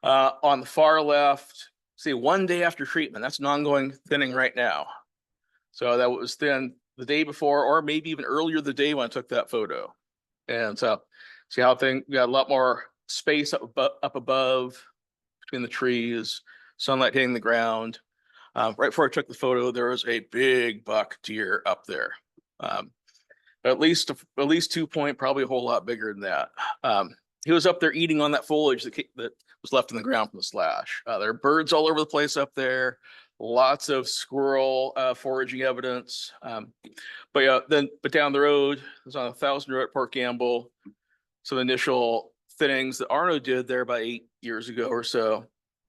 On the far left, see 1 day after treatment, that's an ongoing thinning right now. So that was thinned the day before, or maybe even earlier the day when I took that photo. And so see how we got a lot more space up above between the trees, sunlight hitting the ground. Right before I took the photo, there was a big buck deer up there. At least 2 point, probably a whole lot bigger than that. He was up there eating on that foliage that was left in the ground from the slash. There are birds all over the place up there. Lots of squirrel foraging evidence. But down the road, it was on 1,000 Road at Port Gamble. Some initial thinnings that Arno did there about 8 years ago or so.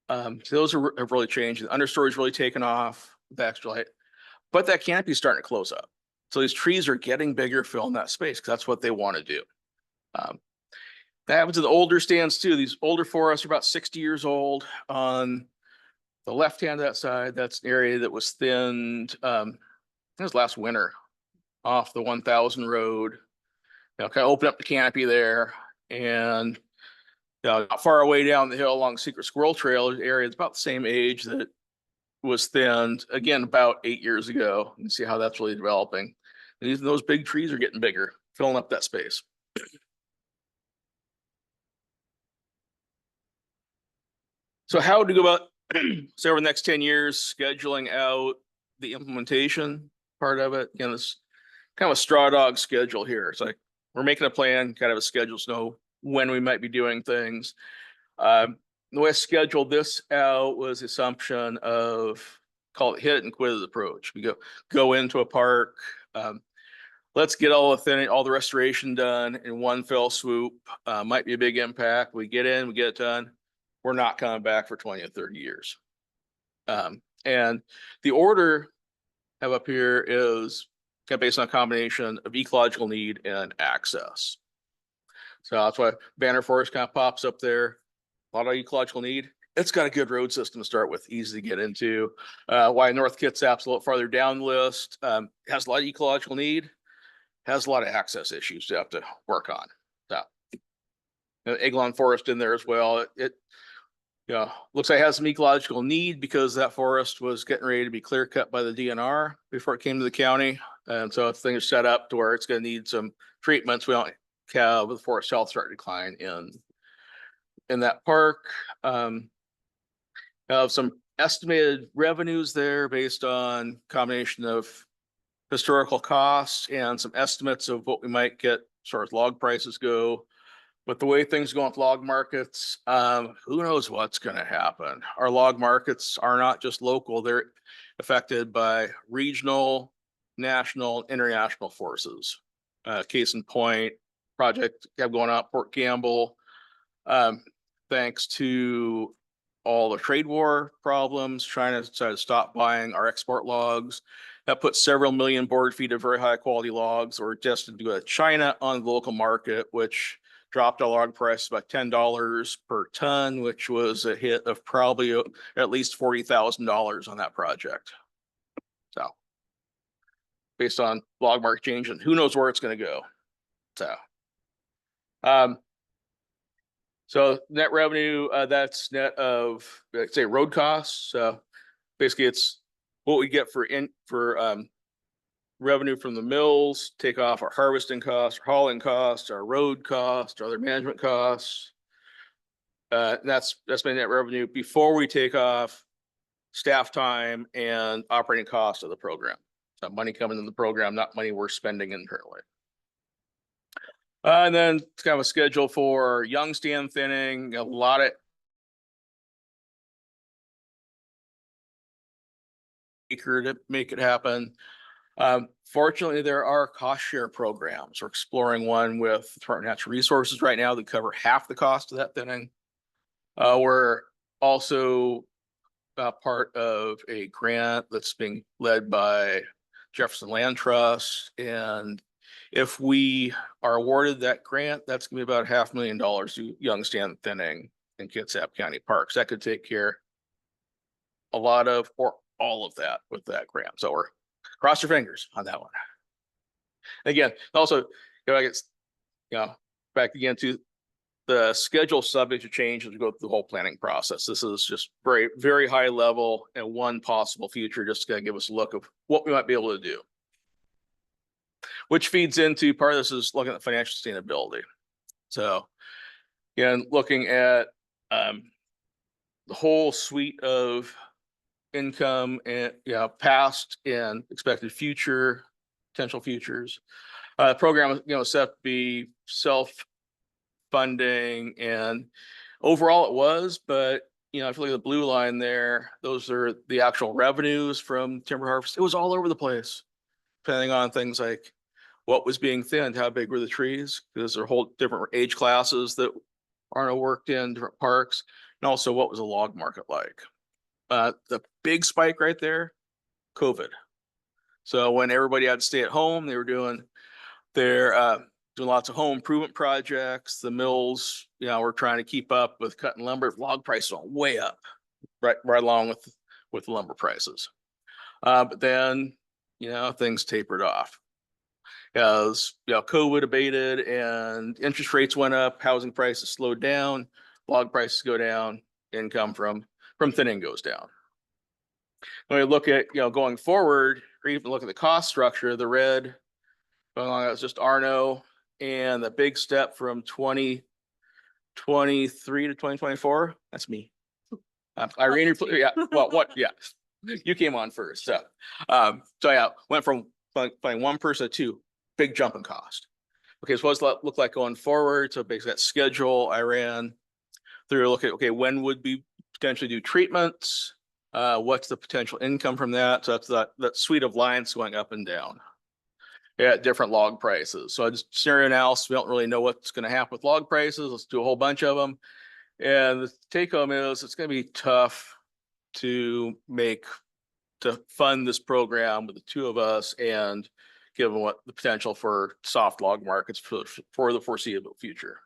So those have really changed. The understory's really taken off with extra light, but that canopy's starting to close up. So these trees are getting bigger, filling that space, because that's what they want to do. That happens to the older stands too. These older forests are about 60 years old. On the left hand of that side, that's an area that was thinned. It was last winter off the 1,000 road. Kind of open up the canopy there, and not far away down the hill along Secret Squirrel Trail area, it's about the same age that was thinned again about 8 years ago. You can see how that's really developing. And those big trees are getting bigger, filling up that space. So how to go about, say, over the next 10 years, scheduling out the implementation part of it. Again, this kind of a straw dog schedule here. It's like we're making a plan, kind of a schedule, to know when we might be doing things. The way I scheduled this out was the assumption of, call it hit it and quit it approach. We go into a park. Let's get all the restoration done in one fell swoop. Might be a big impact. We get in, we get it done. We're not coming back for 20 or 30 years. And the order I have up here is kind of based on a combination of ecological need and access. So that's why Banner Forest kind of pops up there. A lot of ecological need. It's got a good road system to start with, easy to get into. Why North Kitsap's a little farther down the list. It has a lot of ecological need. has a lot of access issues to have to work on. So, Eglon Forest in there as well. It looks like it has some ecological need because that forest was getting ready to be clear cut by the DNR before it came to the county. And so if things are set up to where it's going to need some treatments, we don't have the forest health start decline in that park. Have some estimated revenues there based on combination of historical costs and some estimates of what we might get as far as log prices go. But the way things go with log markets, who knows what's going to happen? Our log markets are not just local, they're affected by regional, national, international forces. Case in point, project kept going up Port Campbell. Thanks to all the trade war problems, China decided to stop buying our export logs. That put several million board feet of very high quality logs or destined to go to China on the local market, which dropped our log price about $10 per ton, which was a hit of probably at least $40,000 on that project. So based on log market change, and who knows where it's going to go. So net revenue, that's net of, let's say, road costs. So basically it's what we get for revenue from the mills, take off our harvesting costs, our hauling costs, our road costs, our other management costs. That's my net revenue before we take off staff time and operating costs of the program. So money coming in the program, not money we're spending internally. And then it's kind of a schedule for young stand thinning, a lot of acre to make it happen. Fortunately, there are cost share programs. We're exploring one with the Department of Natural Resources right now that cover half the cost of that thinning. We're also part of a grant that's being led by Jefferson Land Trust. And if we are awarded that grant, that's gonna be about $500,000 to young stand thinning in Kitsap County parks. That could take care a lot of, or all of that with that grant. So we're cross your fingers on that one. Again, also, I guess, back again to the schedule subject to change as we go through the whole planning process. This is just very, very high level and one possible future, just to give us a look of what we might be able to do. Which feeds into part of this is looking at financial sustainability. So again, looking at the whole suite of income and past and expected future, potential futures. Program set to be self-funding, and overall it was, but if you look at the blue line there, those are the actual revenues from timber harvest. It was all over the place, depending on things like what was being thinned, how big were the trees, because there are whole different age classes that aren't worked in different parks, and also what was the log market like. The big spike right there, COVID. So when everybody had to stay at home, they were doing lots of home improvement projects. The mills, were trying to keep up with cutting lumber. Log prices went way up, right along with lumber prices. But then, things tapered off as COVID abated and interest rates went up, housing prices slowed down, log prices go down, income from thinning goes down. When we look at going forward, or even look at the cost structure, the red going along, that's just Arno, and the big step from 2023 to 2024, that's me. Irene, yeah, well, you came on first. So went from playing one person to two, big jump in cost. Okay, so what's that look like going forward? So basically that schedule I ran through, look at, okay, when would we potentially do treatments? What's the potential income from that? So that's that suite of lines going up and down at different log prices. So just scenario analysis, we don't really know what's going to happen with log prices. Let's do a whole bunch of them. And the take home is it's going to be tough to fund this program with the two of us, and given what the potential for soft log markets for the foreseeable future.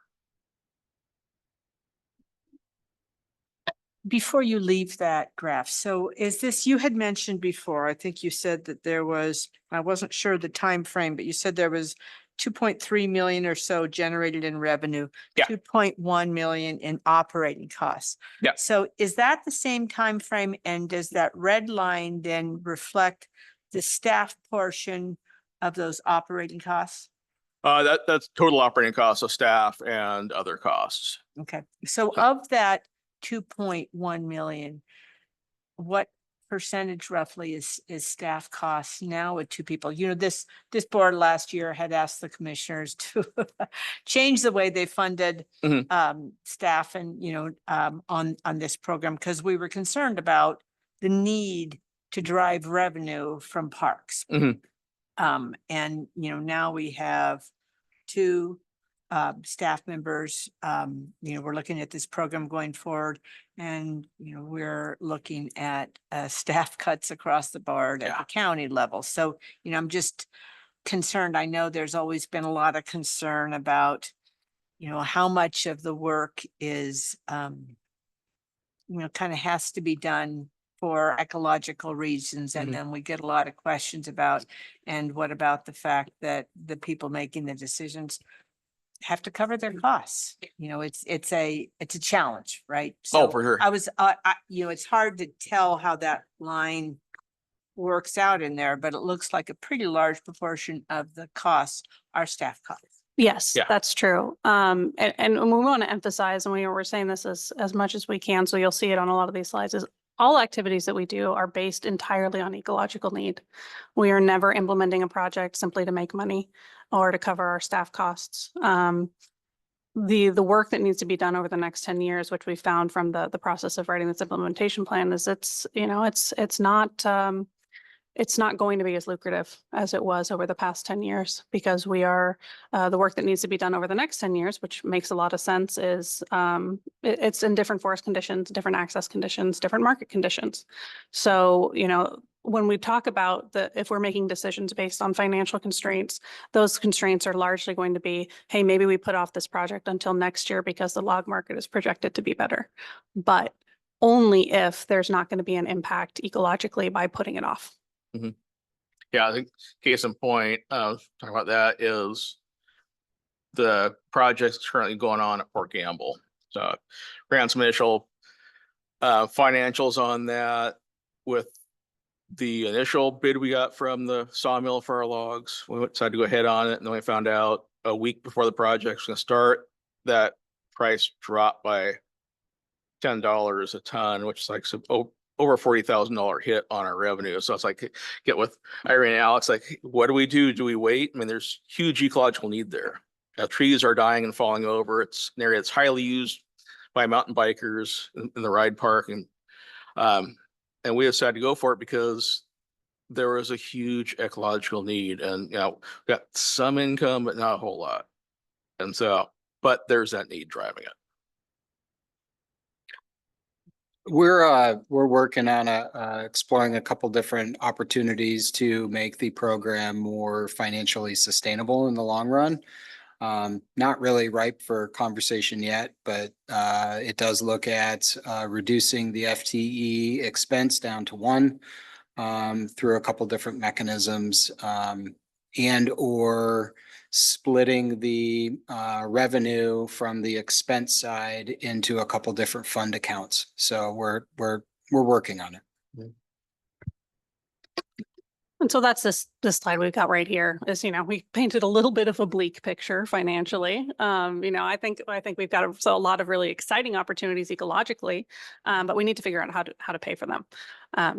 before you leave that graph, so is this, you had mentioned before, I think you said that there was, I wasn't sure the time frame, but you said there was 2.3 million or so generated in revenue. Yeah. 2.1 million in operating costs. Yeah. So is that the same time frame? And does that red line then reflect the staff portion of those operating costs? That's total operating costs of staff and other costs. Okay, so of that 2.1 million, what percentage roughly is staff costs now with 2 people? You know, this board last year had asked the commissioners to change the way they funded staff and, you know, on this program, because we were concerned about the need to drive revenue from parks. Mhm. And, you know, now we have 2 staff members. You know, we're looking at this program going forward, and, you know, we're looking at staff cuts across the board at the county level. So, you know, I'm just concerned. I know there's always been a lot of concern about, you know, how much of the work is, you know, kind of has to be done for ecological reasons. And then we get a lot of questions about, and what about the fact that the people making the decisions have to cover their costs? You know, it's a challenge, right? Oh, So for sure. I was, you know, it's hard to tell how that line works out in there, but it looks like a pretty large proportion of the costs are staff costs. Yes, Yeah. that's true. And we want to emphasize, and we're saying this as much as we can, so you'll see it on a lot of these slides, is all activities that we do are based entirely on ecological need. We are never implementing a project simply to make money or to cover our staff costs. The work that needs to be done over the next 10 years, which we found from the process of writing this implementation plan, is it's not going to be as lucrative as it was over the past 10 years, because we are, the work that needs to be done over the next 10 years, which makes a lot of sense, is it's in different forest conditions, different access conditions, different market conditions. So, you know, when we talk about if we're making decisions based on financial constraints, those constraints are largely going to be, hey, maybe we put off this project until next year because the log market is projected to be better. But only if there's not going to be an impact ecologically by putting it off. Yeah, I think case in point, talking about that is the projects currently going on at Port Gamble. So ran some initial financials on that with the initial bid we got from the sawmill for our logs. We decided to go ahead on it, and then we found out a week before the project was going to start that price dropped by $10 a ton, which is like over $40,000 hit on our revenue. So it's like, get with Irene and Alex, like, what do we do? Do we wait? I mean, there's huge ecological need there. Trees are dying and falling over. It's an area that's highly used by mountain bikers in the ride park. And we decided to go for it because there was a huge ecological need, and, you know, got some income, but not a whole lot. And so, but there's that need driving it. We're working on exploring a couple different opportunities to make the program more financially sustainable in the long run. Not really ripe for conversation yet, but it does look at reducing the FTE expense down to 1 through a couple different mechanisms, and or splitting the revenue from the expense side into a couple different fund accounts. So we're working on it. And so that's this slide we've got right here is, you know, we painted a little bit of a bleak picture financially. You know, I think we've got a lot of really exciting opportunities ecologically, but we need to figure out how to pay for them.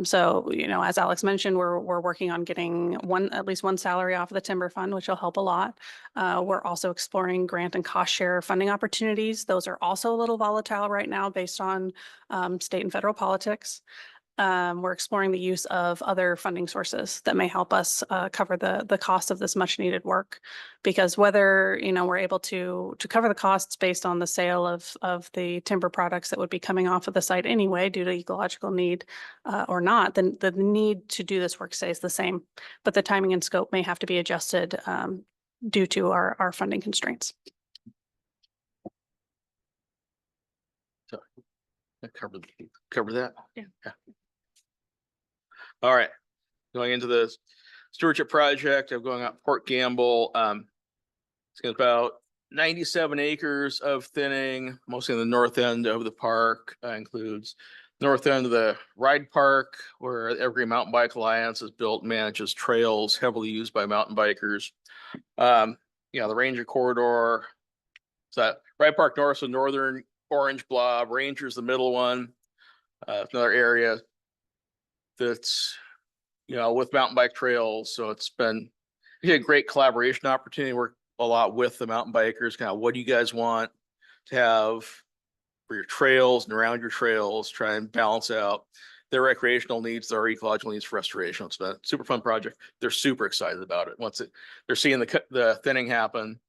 So, you know, as Alex mentioned, we're working on getting at least one salary off of the timber fund, which will help a lot. We're also exploring grant and cost share funding opportunities. Those are also a little volatile right now based on state and federal politics. We're exploring the use of other funding sources that may help us cover the cost of this much needed work, because whether, you know, we're able to cover the costs based on the sale of the timber products that would be coming off of the site anyway due to ecological need or not, then the need to do this work stays the same, but the timing and scope may have to be adjusted due to our funding constraints. Cover that? Yeah. All right, going into the stewardship project of going out Port Gamble. It's got about 97 acres of thinning, mostly in the north end of the park. Includes north end of the ride park, where Evergreen Mountain Bike Alliance is built, and manages trails heavily used by mountain bikers. The Ranger corridor. So that ride park north, so northern orange blob, Ranger's the middle one. Another area that's, with mountain bike trails. So it's been a great collaboration opportunity. Work a lot with the mountain bikers. Kind of, what do you guys want to have for your trails and around your trails? Try and balance out their recreational needs, their ecological needs for restoration. It's been a super fun project. They're super excited about it. They're seeing the thinning happen.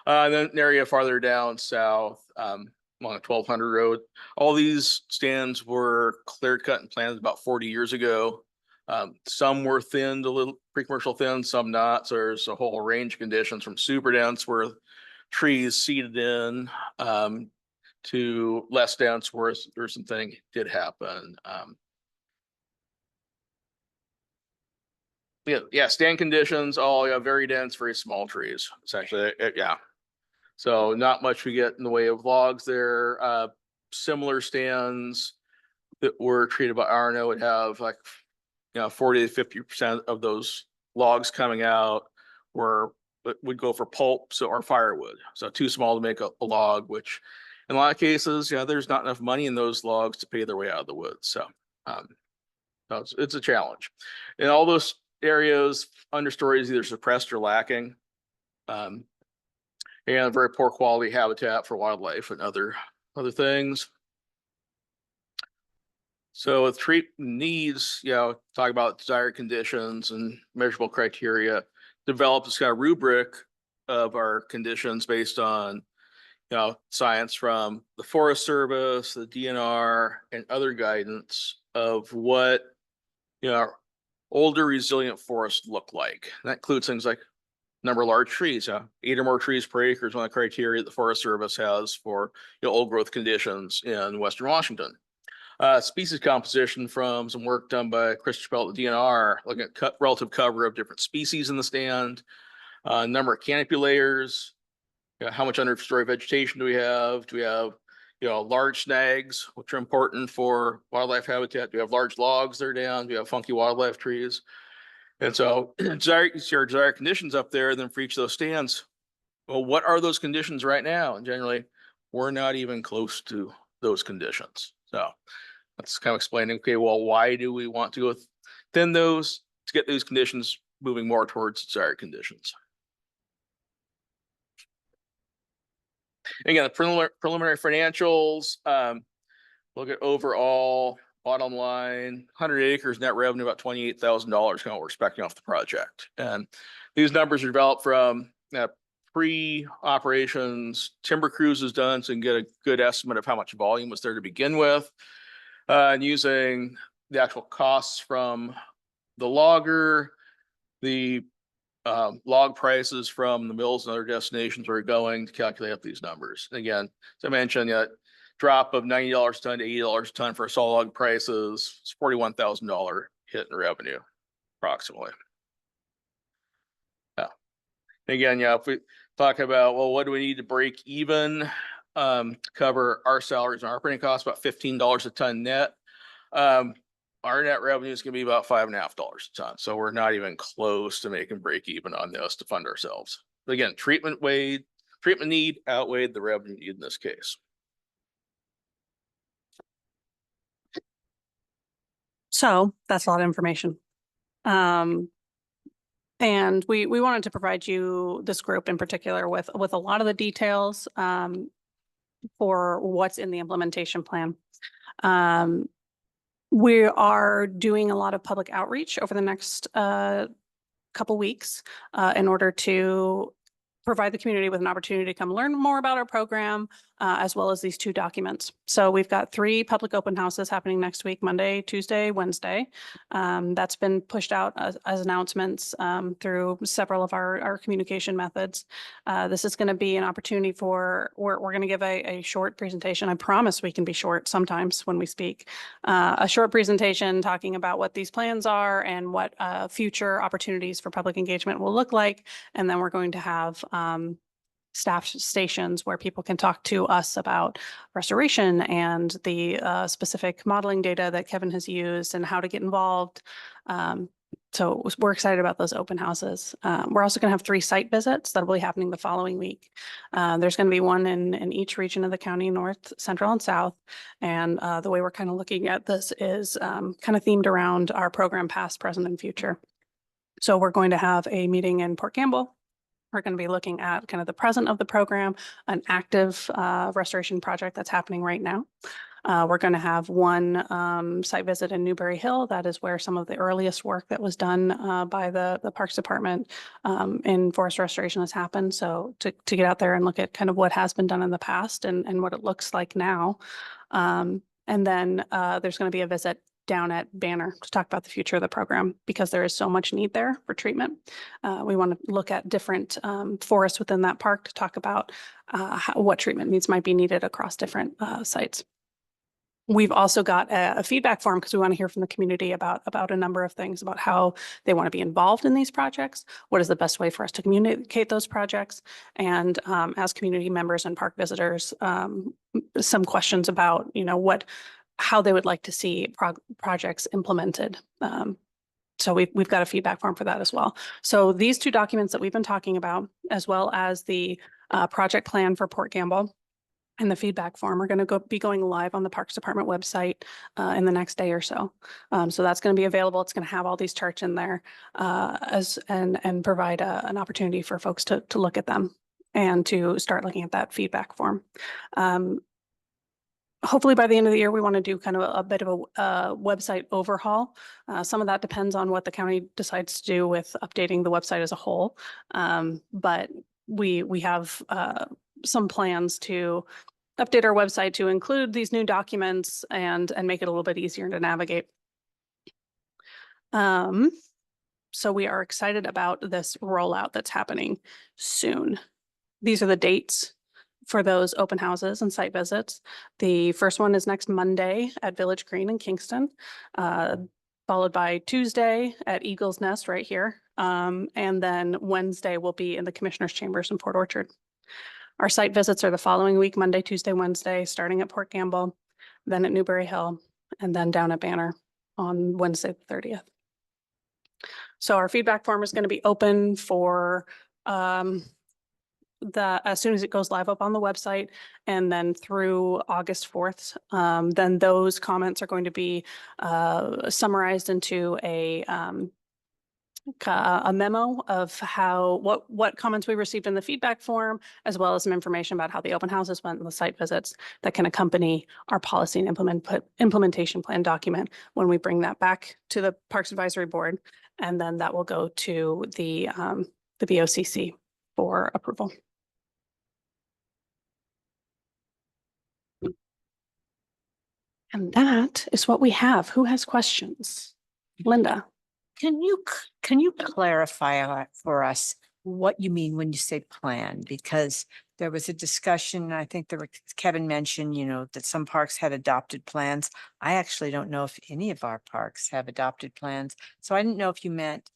And then an area farther down south, along the 1200 road. All these stands were clear cut and planted about 40 years ago. Some were thinned a little, pre-commercial thin, some not. So there's a whole range of conditions from super dense where trees seeded in, to less dense where there's some thinning did happen. Stand conditions, all very dense, very small trees, essentially. So not much we get in the way of logs there. Similar stands that were treated by RNO would have 40 to 50% of those logs coming out would go for pulp, or firewood. So too small to make a log, which in a lot of cases, there's not enough money in those logs to pay their way out of the woods. So it's a challenge. In all those areas, understory is either suppressed or lacking. And very poor quality habitat for wildlife and other things. So with treatment needs, talk about desired conditions and measurable criteria, develop this kind of rubric of our conditions based on, science from the Forest Service, the DNR, and other guidance of what, older resilient forests look like. And that includes things like number of large trees. 8 or more trees per acre is one of the criteria the Forest Service has for old growth conditions in Western Washington. Species composition from some work done by Chris Chappell at the DNR, looking at relative cover of different species in the stand, number of canopy layers, how much understory vegetation do we have? Do we have large snags, which are important for wildlife habitat? Do we have large logs that are down? Do we have funky wildlife trees? And so your desired conditions up there, then for each of those stands, well, what are those conditions right now? And generally, we're not even close to those conditions. So that's kind of explaining, okay, well, why do we want to go thin those to get those conditions moving more towards desired conditions? Again, the preliminary financials, look at overall bottom line, 100 acres net revenue, about $28,000, kind of what we're expecting off the project. And these numbers are developed from pre-operations timber cruises done, so you can get a good estimate of how much volume was there to begin with. And using the actual costs from the logger, the log prices from the mills and other destinations where we're going to calculate up these numbers. And again, as I mentioned, drop of $90 a ton to $80 a ton for saw log prices, it's $41,000 hit in revenue, approximately. Again, if we talk about, well, what do we need to break even to cover our salaries and our operating costs, about $15 a ton net. Our net revenue is going to be about $5.50 a ton. So we're not even close to making break even on this to fund ourselves. But again, treatment need outweighed the revenue need in this case. So that's a lot of information. And we wanted to provide you, this group in particular, with a lot of the details for what's in the implementation plan. We are doing a lot of public outreach over the next couple weeks in order to provide the community with an opportunity to come learn more about our program, as well as these two documents. So we've got 3 public open houses happening next week, Monday, Tuesday, Wednesday. That's been pushed out as announcements through several of our communication methods. This is going to be an opportunity for, we're going to give a short presentation. I promise we can be short sometimes when we speak. A short presentation talking about what these plans are and what future opportunities for public engagement will look like. And then we're going to have staff stations where people can talk to us about restoration and the specific modeling data that Kevin has used and how to get involved. So we're excited about those open houses. We're also going to have 3 site visits that will be happening the following week. There's going to be one in each region of the county, north, central, and south. And the way we're kind of looking at this is kind of themed around our program past, present, and future. So we're going to have a meeting in Port Campbell. We're going to be looking at kind of the present of the program, an active restoration project that's happening right now. We're going to have one site visit in Newberry Hill. That is where some of the earliest work that was done by the Parks Department in forest restoration has happened. So to get out there and look at kind of what has been done in the past and what it looks like now. And then there's going to be a visit down at Banner to talk about the future of the program because there is so much need there for treatment. We want to look at different forests within that park to talk about what treatment needs might be needed across different sites. We've also got a feedback form because we want to hear from the community about a number of things about how they want to be involved in these projects. What is the best way for us to communicate those projects? And as community members and park visitors, some questions about, how they would like to see projects implemented. So we've got a feedback form for that as well. So these 2 documents that we've been talking about, as well as the project plan for Port Campbell and the feedback form, are going to be going live on the Parks Department website in the next day or so. So that's going to be available. It's going to have all these charts in there and provide an opportunity for folks to look at them and to start looking at that feedback form. Hopefully by the end of the year, we want to do kind of a bit of a website overhaul. Some of that depends on what the county decides to do with updating the website as a whole. But we have some plans to update our website to include these new documents and make it a little bit easier to navigate. So we are excited about this rollout that's happening soon. These are the dates for those open houses and site visits. The first one is next Monday at Village Green in Kingston, followed by Tuesday at Eagles Nest right here. And then Wednesday will be in the Commissioner's Chambers in Port Orchard. Our site visits are the following week, Monday, Tuesday, Wednesday, starting at Port Campbell, then at Newberry Hill, and then down at Banner on Wednesday, the 30th. So our feedback form is going to be open for as soon as it goes live up on the website and then through August 4th, then those comments are going to be summarized into a memo of what comments we received in the feedback form, as well as some information about how the open houses went and the site visits that can accompany our policy and implementation plan document when we bring that back to the Parks Advisory Board. And then that will go to the BOCC for approval. And that is what we have. Who has questions? Linda. Can you clarify for us what you mean when you say plan? Because there was a discussion, I think Kevin mentioned, that some parks had adopted plans. I actually don't know if any of our parks have adopted plans. So I didn't know if you meant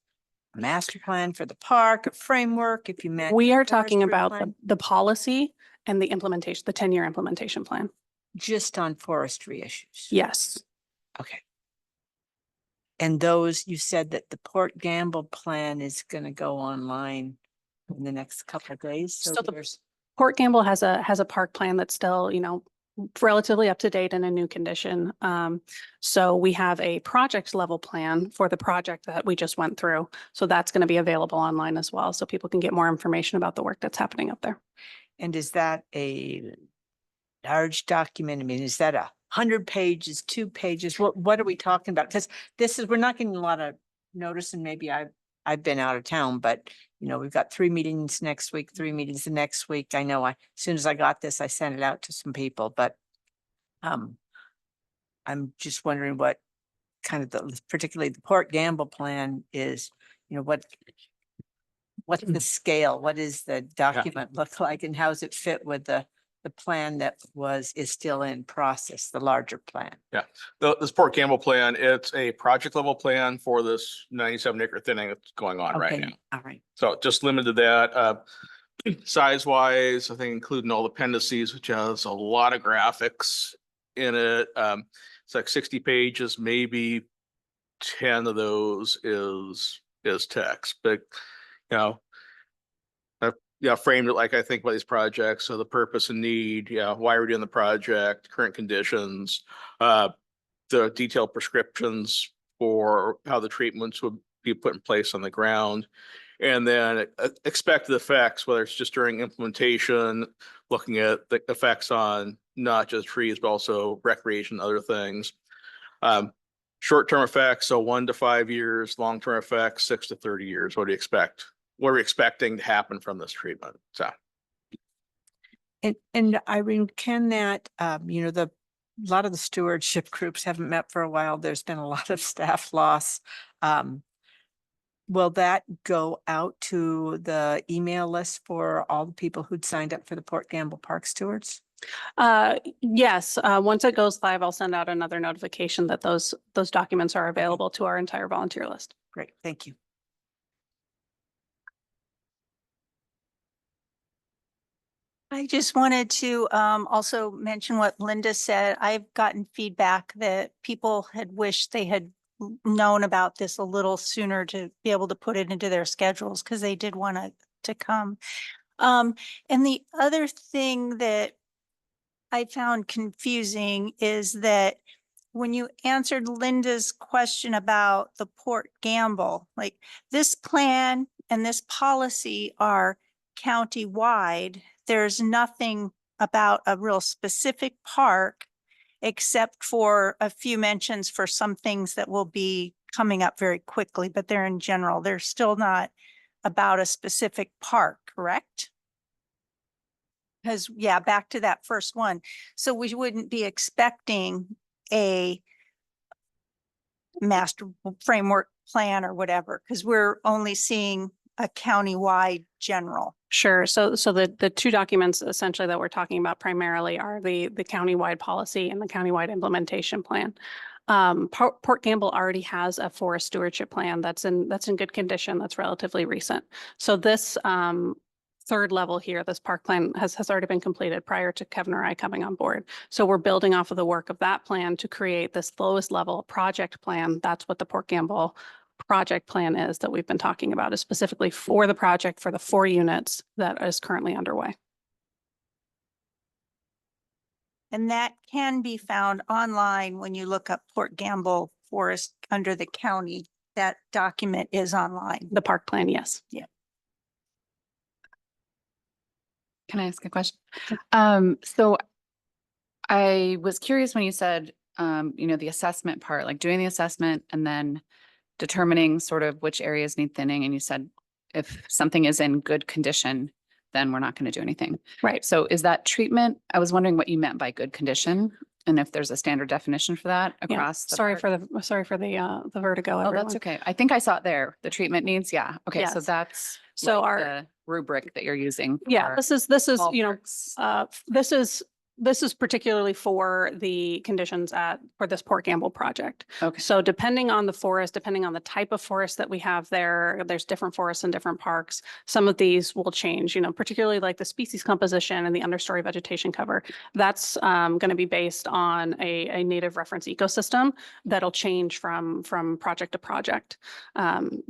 a master plan for the park, a framework, if you meant. We are talking forestry about plan. the policy and the implementation, the 10-year implementation plan. Just on forestry issues. Yes. Okay. And those, you said that the Port Gamble plan is going to go online in the next couple of days. So there's Port Gamble has a park plan that's still, relatively up to date and in new condition. So we have a project level plan for the project that we just went through. So that's going to be available online as well. So people can get more information about the work that's happening up there. And is that a large document? I mean, is that 100 pages, 2 pages? What are we talking about? Because we're not getting a lot of notice, and maybe I I've been out of town, but we've got 3 meetings next week, 3 meetings the next week. I know as soon as I got this, I sent it out to some people, but I'm just wondering what kind of particularly the Port Gamble plan is, what's the scale? What does the document look like and how does it fit with the plan that is still in process, the larger plan? This Port Campbell plan, it's a project level plan for this 97-acre thinning that's going on right Okay, now. all right. So just limited to that. Size wise, I think including all the appendices, which has a lot of graphics in it. It's like 60 pages, maybe 10 of those is text, but framed it like I think about these projects. So the purpose and need, why we're doing the project, current conditions, the detailed prescriptions for how the treatments would be put in place on the ground. And then expected effects, whether it's just during implementation, looking at the effects on not just trees, but also recreation, other things. Short-term effects, so 1 to 5 years, long-term effects, 6 to 30 years. What do you expect? What are we expecting to happen from this treatment? So. And Irene, can that, a lot of the stewardship groups haven't met for a while. There's been a lot of staff loss. Will that go out to the email list for all the people who'd signed up for the Port Gamble Park Stewards? Yes, once it goes live, I'll send out another notification that those documents are available to our entire volunteer list. Great, thank you. I just wanted to also mention what Linda said. I've gotten feedback that people had wished they had known about this a little sooner to be able to put it into their schedules because they did want to come. And the other thing that I found confusing is that when you answered Linda's question about the Port Gamble, like this plan and this policy are county-wide, there's nothing about a real specific park except for a few mentions for some things that will be coming up very quickly, but they're in general. They're still not about a specific park, correct? Because back to that first one. So we wouldn't be expecting a master framework plan or whatever, because we're only seeing a county-wide general. Sure. So the 2 documents essentially that we're talking about primarily are the countywide policy and the countywide implementation plan. Port Gamble already has a forest stewardship plan that's in good condition. That's relatively recent. So this 3rd level here, this park plan has already been completed prior to Kevin or I coming on board. So we're building off of the work of that plan to create this lowest level project plan. That's what the Port Gamble project plan is that we've been talking about, is specifically for the project for the 4 units that is currently underway. And that can be found online when you look up Port Gamble Forest under the county. That document is online. The park plan, yes. Yeah. Can I ask a question? So I was curious when you said, the assessment part, like doing the assessment and then determining sort of which areas need thinning. And you said if something is in good condition, then we're not going to do anything. Right. So is that treatment? I was wondering what you meant by good condition and if there's a standard definition for that across. The Sorry park. for the vertigo. Oh, Everyone. that's okay. I think I saw it there. The treatment needs. Yeah. Okay. So Yes. that's So like our the rubric that you're using. Yeah, for this is, all you know, parks. this is particularly for the conditions for this Port Gamble project. Okay. So depending on the forest, depending on the type of forest that we have there's different forests in different parks. Some of these will change, particularly like the species composition and the understory vegetation cover. That's going to be based on a native reference ecosystem that'll change from project to project.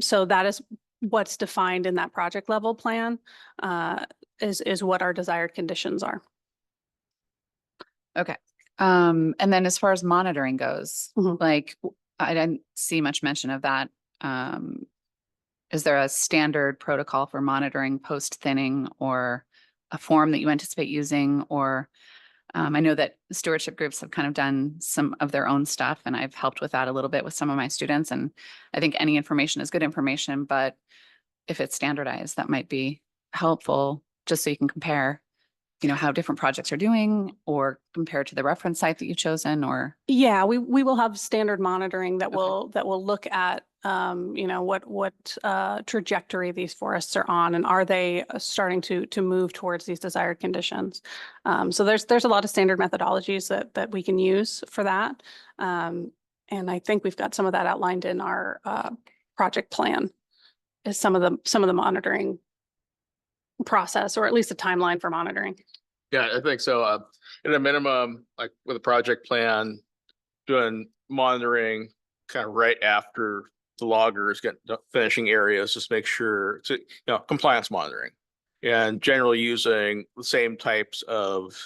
So that is what's defined in that project level plan, is what our desired conditions are. Okay. And then as far as monitoring goes, Mhm. like I didn't see much mention of that. Is there a standard protocol for monitoring post thinning or a form that you anticipate using, or I know that stewardship groups have kind of done some of their own stuff, and I've helped with that a little bit with some of my students. And I think any information is good information, but if it's standardized, that might be helpful just so you can compare, how different projects are doing or compare to the reference site that you've chosen or. Yeah, we will have standard monitoring that Okay. will look at, what trajectory these forests are on, and are they starting to move towards these desired conditions. So there's a lot of standard methodologies that we can use for that. And I think we've got some of that outlined in our project plan, is some of the monitoring process, or at least a timeline for monitoring. Yeah, I think so. At a minimum, like with a project plan, doing monitoring kind of right after the loggers get finishing areas, just make sure compliance monitoring. And generally using the same types of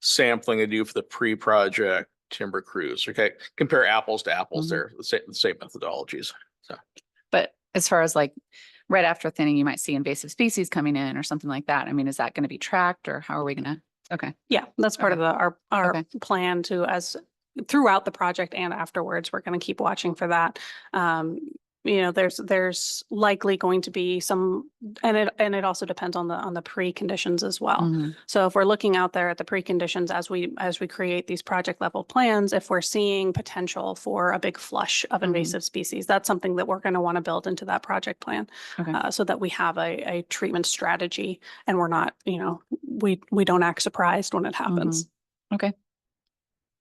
sampling they do for the pre-project timber crews. Okay, compare apples to apples there, the same methodologies. So, But as far as like right after thinning, you might see invasive species coming in or something like that. I mean, is that going to be tracked, or how are we going to? Okay. Yeah, that's part of our Okay. plan to, as throughout the project and afterwards, we're going to keep watching for that. There's likely going to be some, and it also depends on the preconditions as well. Mhm. So if we're looking out there at the preconditions as we create these project level plans, if we're seeing potential for a big flush of invasive species, that's something that we're going to want to build into that project plan, Okay. so that we have a treatment strategy, and we're not, we don't act surprised when it happens. Okay.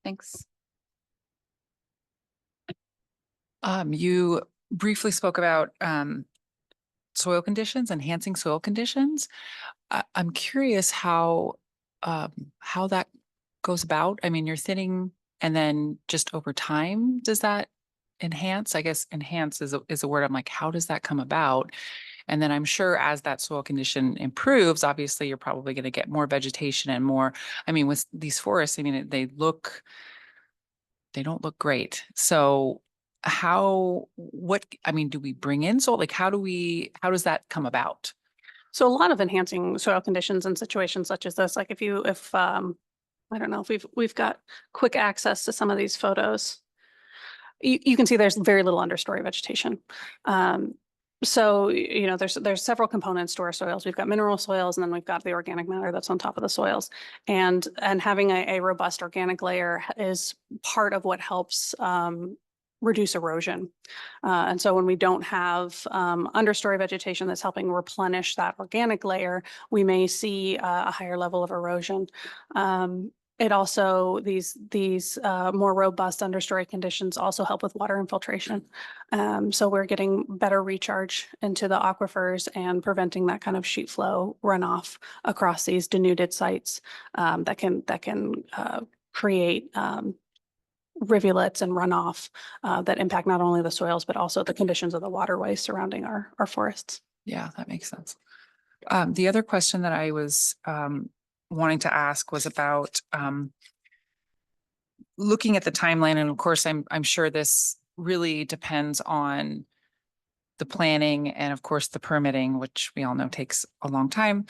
Thanks. You briefly spoke about soil conditions, enhancing soil conditions. I'm curious how that goes about. I mean, you're thinning, and then just over time, does that enhance? I guess enhance is a word. I'm like, how does that come about? And then I'm sure as that soil condition improves, obviously you're probably going to get more vegetation and more. I mean, with these forests, I mean, they don't look great. So do we bring in soil? Like, how does that come about? So a lot of enhancing soil conditions in situations such as this, like if I don't know if we've got quick access to some of these photos, you can see there's very little understory vegetation. So, there's several components to our soils. We've got mineral soils, and then we've got the organic matter that's on top of the soils. And having a robust organic layer is part of what helps reduce erosion. And so when we don't have understory vegetation that's helping replenish that organic layer, we may see a higher level of erosion. It also, these more robust understory conditions also help with water infiltration. So we're getting better recharge into the aquifers and preventing that kind of sheet flow runoff across these denuded sites that can create rivulets and runoff that impact not only the soils, but also the conditions of the waterways surrounding our forests. Yeah, that makes sense. The other question that I was wanting to ask was about looking at the timeline. And of course, I'm sure this really depends on the planning and of course the permitting, which we all know takes a long time.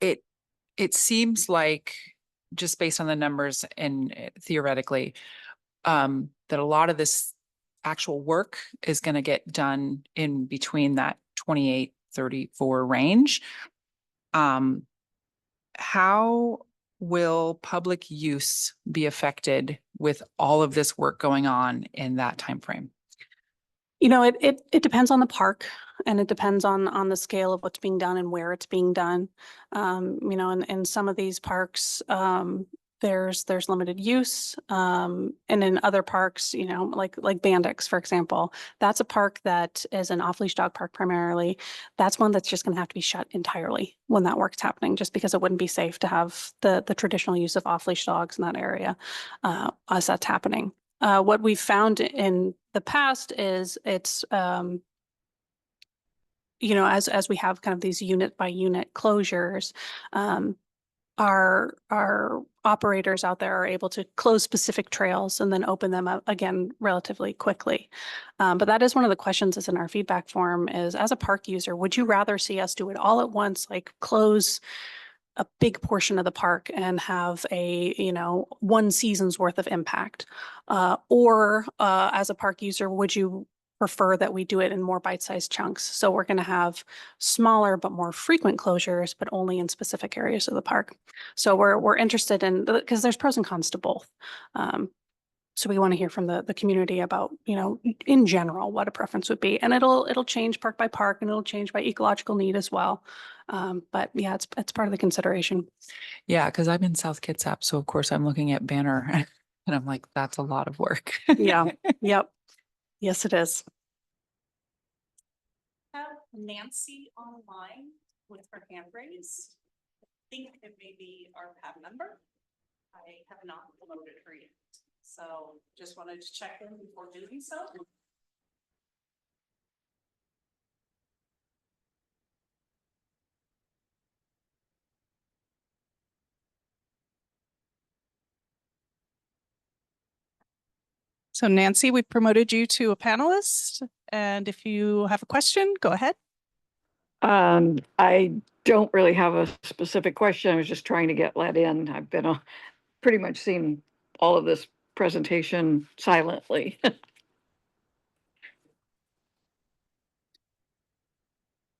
It seems like, just based on the numbers and theoretically, that a lot of this actual work is going to get done in between that 28-34 range. How will public use be affected with all of this work going on in that time frame? It depends on the park, and it depends on the scale of what's being done and where it's being done. In some of these parks, there's limited use. And in other parks, like Bandix, for example, that's a park that is an off-leash dog park primarily. That's one that's just going to have to be shut entirely when that work's happening, just because it wouldn't be safe to have the traditional use of off-leash dogs in that area as that's happening. What we've found in the past is it's, as we have kind of these unit by unit closures, our operators out there are able to close specific trails and then open them up again relatively quickly. But that is one of the questions that's in our feedback form is, as a park user, would you rather see us do it all at once, like close a big portion of the park and have a, you know, one season's worth of impact? Or as a park user, would you prefer that we do it in more bite-sized chunks? So we're going to have smaller but more frequent closures, but only in specific areas of the park. So we're interested in, because there's pros and cons to both. So we want to hear from the community about, you know, in general, what a preference would be. And it'll change park by park, and it'll change by ecological need as well. But yeah, it's part of the consideration. Yeah, because I'm in South Kitsap, so of course I'm looking at Banner and I'm like, that's a lot of work. Yeah, yep. Yes, it is. Have Nancy online with her hand raised. I think it may be our PAB member. I have not promoted her yet. So just wanted to check in before doing so. So Nancy, we promoted you to a panelist, and if you have a question, go ahead. I don't really have a specific question. I was just trying to get let in. I've been pretty much seen all of this presentation silently.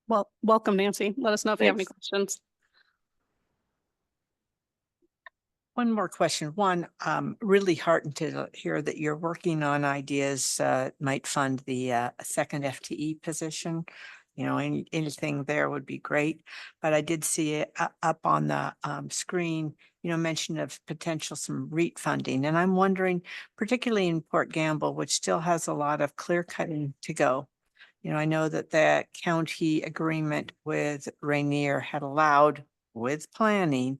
Well, welcome, Nancy. Let us know if you have any Thanks. questions. One more question. One, really heartened to hear that you're working on ideas, might fund the second FTE position. You know, anything there would be great. But I did see it up on the screen, you know, mention of potential some REIT funding. And I'm wondering, particularly in Port Gamble, which still has a lot of clear cutting to go. You know, I know that the county agreement with Rainier had allowed, with planning,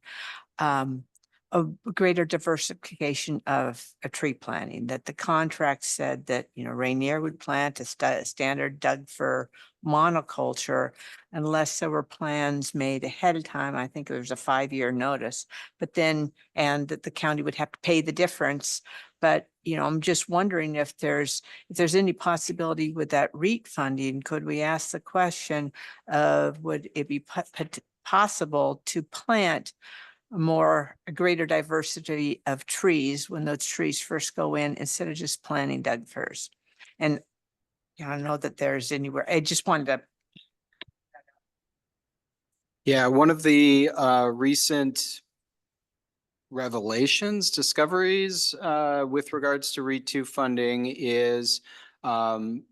a greater diversification of a tree planting, that the contract said that, you know, Rainier would plant a standard Doug fir monoculture unless there were plans made ahead of time. I think there was a 5-year notice, but then, and that the county would have to pay the difference. But, you know, I'm just wondering if there's any possibility with that REIT funding, could we ask the question of, would it be possible to plant a greater diversity of trees when those trees first go in, instead of just planting Doug firs? And I don't know that there's anywhere, I just wanted to. Yeah, one of the recent discoveries with regards to REIT 2 funding is I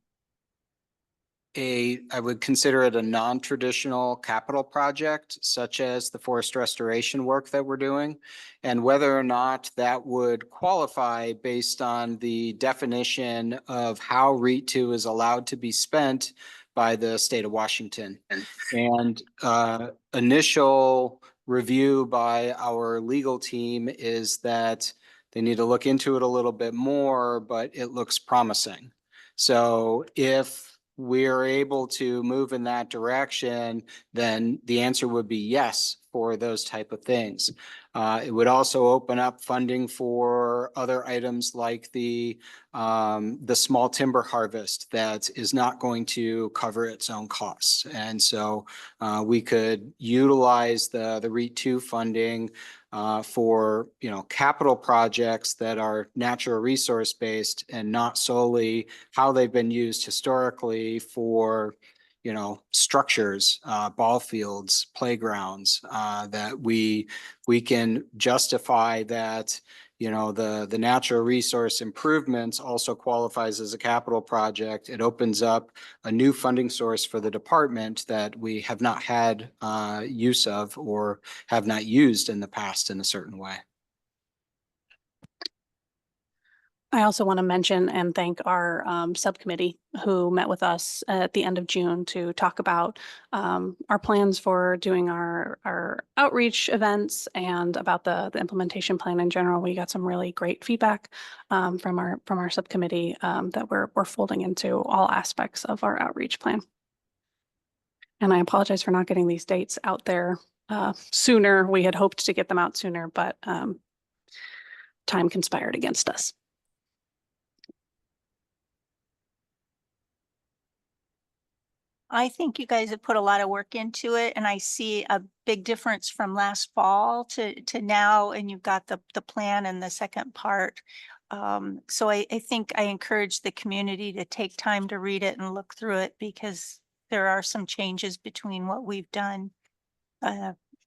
would consider it a non-traditional capital project, such as the forest restoration work that we're doing, and whether or not that would qualify based on the definition of how REIT 2 is allowed to be spent by the state of Washington. And initial review by our legal team is that they need to look into it a little bit more, but it looks promising. So if we're able to move in that direction, then the answer would be yes for those type of things. It would also open up funding for other items like the small timber harvest that is not going to cover its own costs. And so we could utilize the REIT 2 funding for, you know, capital projects that are natural resource based and not solely how they've been used historically for, you know, structures, ball fields, playgrounds, that we can justify that, you know, the natural resource improvements also qualifies as a capital project. It opens up a new funding source for the department that we have not had use of or have not used in the past in a certain way. I also want to mention and thank our subcommittee who met with us at the end of June to talk about our plans for doing our outreach events and about the implementation plan in general. We got some really great feedback from our subcommittee that we're folding into all aspects of our outreach plan. And I apologize for not getting these dates out there sooner. We had hoped to get them out sooner, but time conspired against us. I think you guys have put a lot of work into it, and I see a big difference from last fall to now, and you've got the plan and the second part. So I think I encourage the community to take time to read it and look through it, because there are some changes between what we've done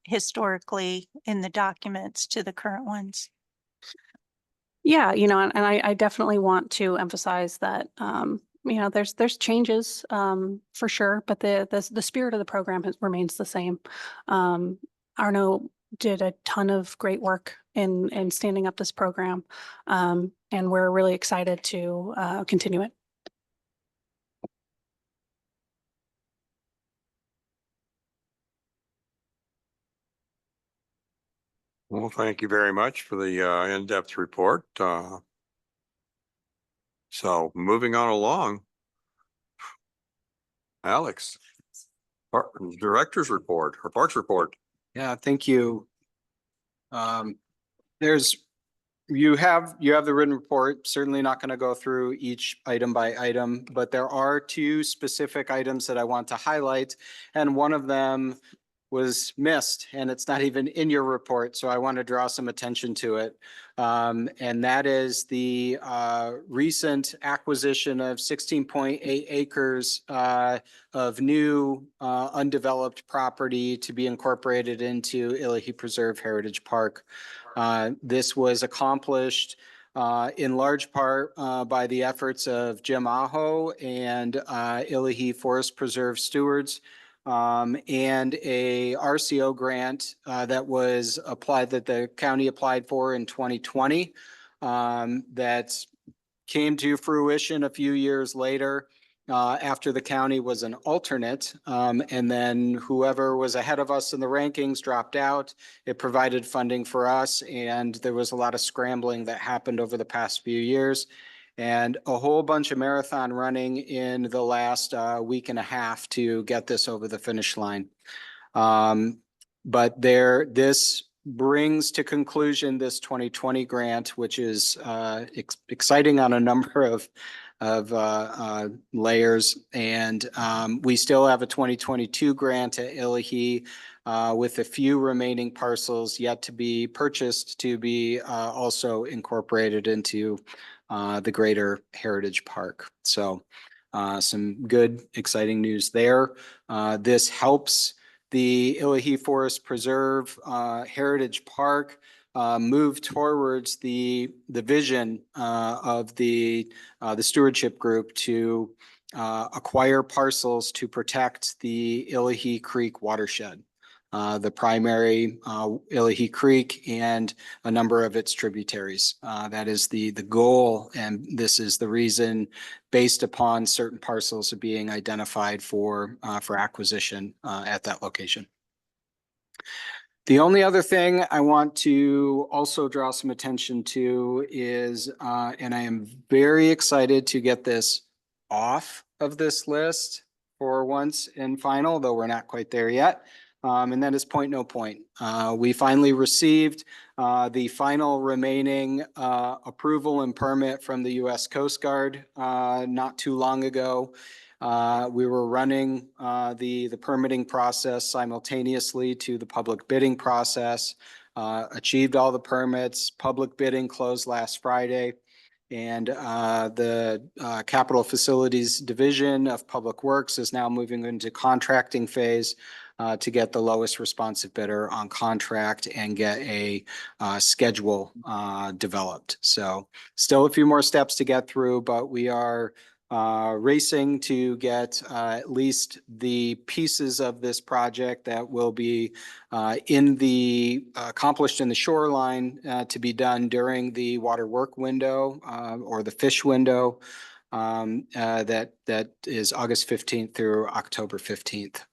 historically in the documents to the current ones. Yeah, you know, and I definitely want to emphasize that, you know, there's changes, for sure, but the spirit of the program remains the same. Arno did a ton of great work in standing up this program. And we're really excited to, continue it. Well, thank you very much for the in-depth report. So moving on along. Alex, Director's report or Parks report. Yeah, thank you. There's, you have the written report, certainly not going to go through each item by item, but there are two specific items that I want to highlight. And one of them was missed, and it's not even in your report, so I want to draw some attention to it. And that is the recent acquisition of 16.8 acres of new undeveloped property to be incorporated into Illahee Preserve Heritage Park. This was accomplished in large part by the efforts of Jim Aho and Illahee Forest Preserve stewards, and a RCO grant that was applied, that the county applied for in 2020, that came to fruition a few years later after the county was an alternate. And then whoever was ahead of us in the rankings dropped out. It provided funding for us, and there was a lot of scrambling that happened over the past few years, and a whole bunch of marathon running in the last week and a half to get this over the finish line. But this brings to conclusion this 2020 grant, which is exciting on a number of layers. And we still have a 2022 grant at Illahee with a few remaining parcels yet to be purchased to be also incorporated into the greater Heritage Park. So some good, exciting news there. This helps the Illahee Forest Preserve Heritage Park move towards the vision of the stewardship group to acquire parcels to protect the Illahee Creek watershed, the primary Illahee Creek and a number of its tributaries. That is the goal, and this is the reason, based upon certain parcels being identified for acquisition at that location. The only other thing I want to also draw some attention to is, and I am very excited to get this off of this list for once and final, though we're not quite there yet. And that is Point No Point. We finally received the final remaining approval and permit from the U.S. Coast Guard not too long ago. We were running the permitting process simultaneously to the public bidding process, achieved all the permits. Public bidding closed last Friday. And the Capital Facilities Division of Public Works is now moving into contracting phase to get the lowest responsive bidder on contract and get a schedule developed. So still a few more steps to get through, but we are racing to get at least the pieces of this project that will be accomplished in the shoreline to be done during the water work window or the fish window that is August 15th through October 15th.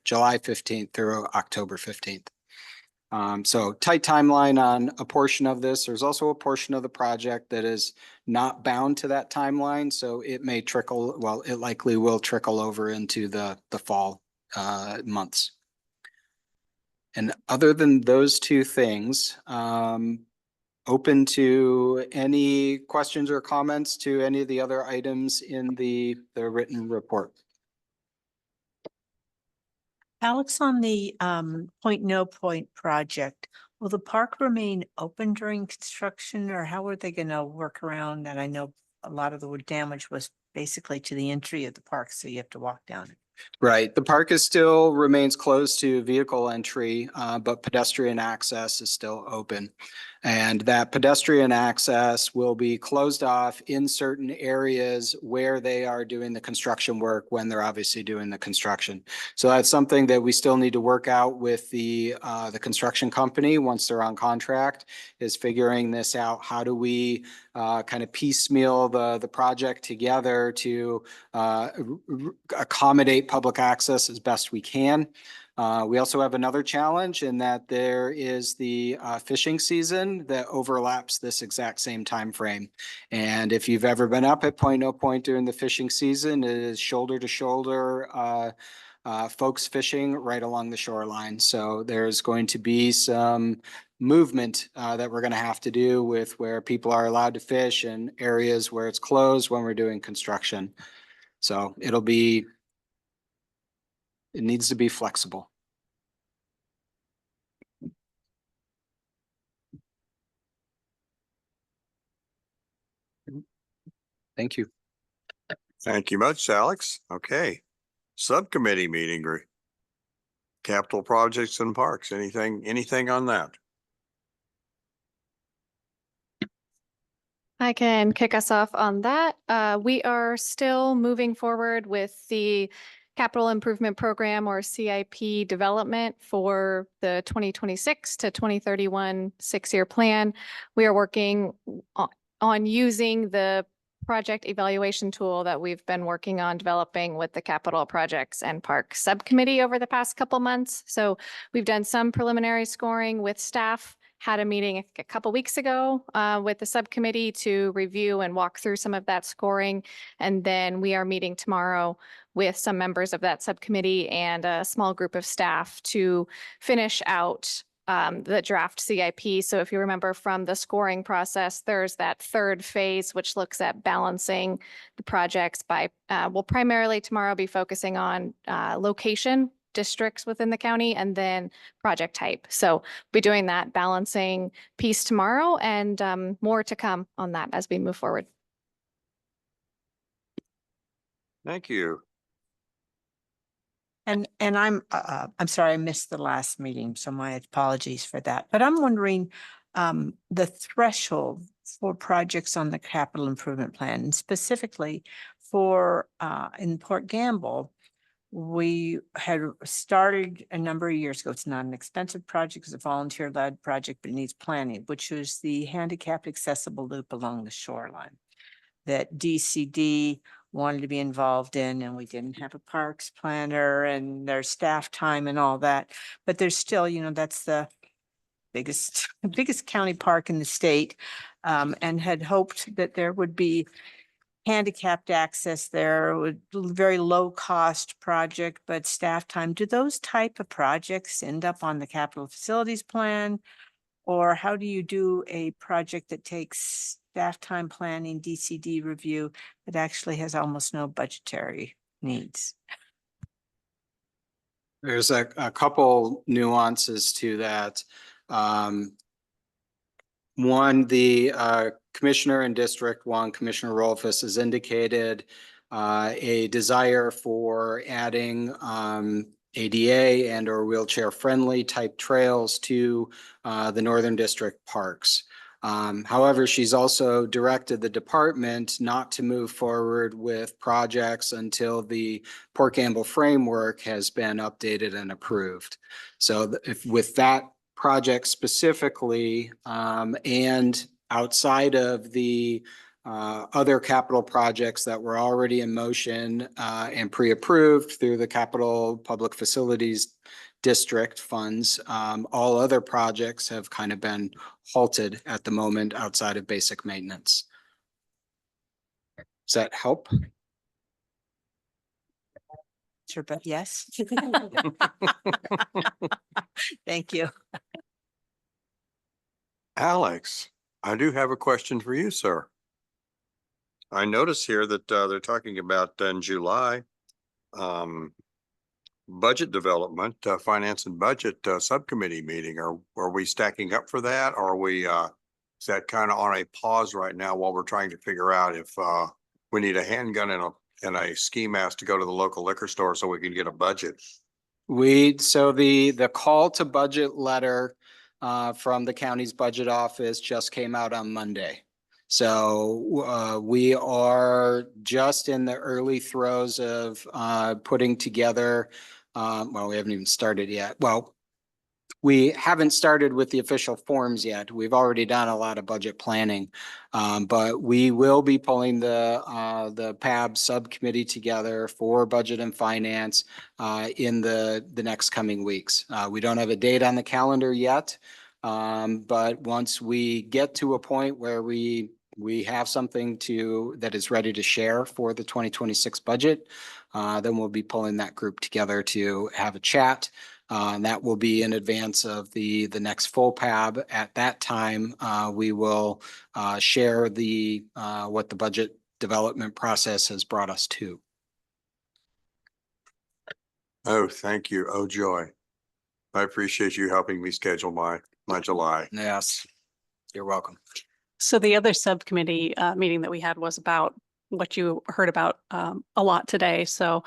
July 15th through October 15th. So tight timeline on a portion of this. There's also a portion of the project that is not bound to that timeline. So it may trickle, well, it likely will trickle over into the fall months. And other than those two things, open to any questions or comments to any of the other items in the written report. Alex, on the Point No Point project, will the park remain open during construction or how are they gonna work around that? I know a lot of the damage was basically to the entry of the park, so you have to walk down it. Right. The park is still remains closed to vehicle entry, but pedestrian access is still open. And that pedestrian access will be closed off in certain areas where they are doing the construction work when they're obviously doing the construction. So that's something that we still need to work out with the construction company once they're on contract, is figuring this out. How do we kind of piecemeal the project together to accommodate public access as best we can. We also have another challenge in that there is the fishing season that overlaps this exact same time frame. And if you've ever been up at Point No Point during the fishing season, it is shoulder to shoulder folks fishing right along the shoreline. So there's going to be some movement that we're going to have to do with where people are allowed to fish and areas where it's closed when we're doing construction. So it needs to be flexible. Thank you. Thank you much, Alex. Okay. Subcommittee meeting. Capital projects and parks. Anything on that? I can kick us off on that. We are still moving forward with the Capital Improvement Program or CIP development for the 2026 to 2031 6-year plan. We are working on using the project evaluation tool that we've been working on developing with the capital projects and park subcommittee over the past couple months. So we've done some preliminary scoring with staff, had a meeting a couple weeks ago with the subcommittee to review and walk through some of that scoring. And then we are meeting tomorrow with some members of that subcommittee and a small group of staff to finish out the draft CIP. So if you remember from the scoring process, there's that third phase, which looks at balancing the projects by, we'll primarily tomorrow be focusing on location, districts within the county, and then project type. So we'll be doing that balancing piece tomorrow and more to come on that as we move forward. Thank you. And I'm sorry, I missed the last meeting, so my apologies for that. But I'm wondering, the threshold for projects on the capital improvement plan, and specifically for, in Port Gamble, we had started a number of years ago. It's not an expensive project, it's a volunteer-led project, but it needs planning, which was the handicapped accessible loop along the shoreline that DCD wanted to be involved in, and we didn't have a parks planner and there's staff time and all that. But there's still, that's the biggest county park in the state, and had hoped that there would be handicapped access there, with very low cost project, but staff time. Do those type of projects end up on the capital facilities plan? Or how do you do a project that takes staff time planning, DCD review, that actually has almost no budgetary needs? There's a couple nuances to that. One, the Commissioner in District 1, Commissioner Rolfus, has indicated a desire for adding ADA and or wheelchair friendly type trails to the Northern District parks. However, she's also directed the department not to move forward with projects until the Port Gamble framework has been updated and approved. So if with that project specifically, and outside of the other capital projects that were already in motion and pre-approved through the Capital Public Facilities District funds, all other projects have kind of been halted at the moment outside of basic maintenance. Does that help? Sure, but yes. Thank you. Alex, I do have a question for you, sir. I notice here that they're talking about in July, budget development, finance and budget, subcommittee meeting. Are we stacking up for that? Or are we, is that kind of on a pause right now while we're trying to figure out if, we need a handgun and a ski mask to go to the local liquor store so we can get a budget? So the call to budget letter from the county's budget office just came out on Monday. So we are just in the early throes of putting together, well, we haven't even started yet. Well, we haven't started with the official forms yet. We've already done a lot of budget planning. But we will be pulling the PAB subcommittee together for budget and finance in the next coming weeks. We don't have a date on the calendar yet. But once we get to a point where we have something that is ready to share for the 2026 budget, then we'll be pulling that group together to have a chat. And that will be in advance of the next full PAB. At that time, we will share what the budget development process has brought us to. Oh, thank you. Oh, joy. I appreciate you helping me schedule my July. Yes, you're welcome. So the other subcommittee meeting that we had was about what you heard about a lot today. So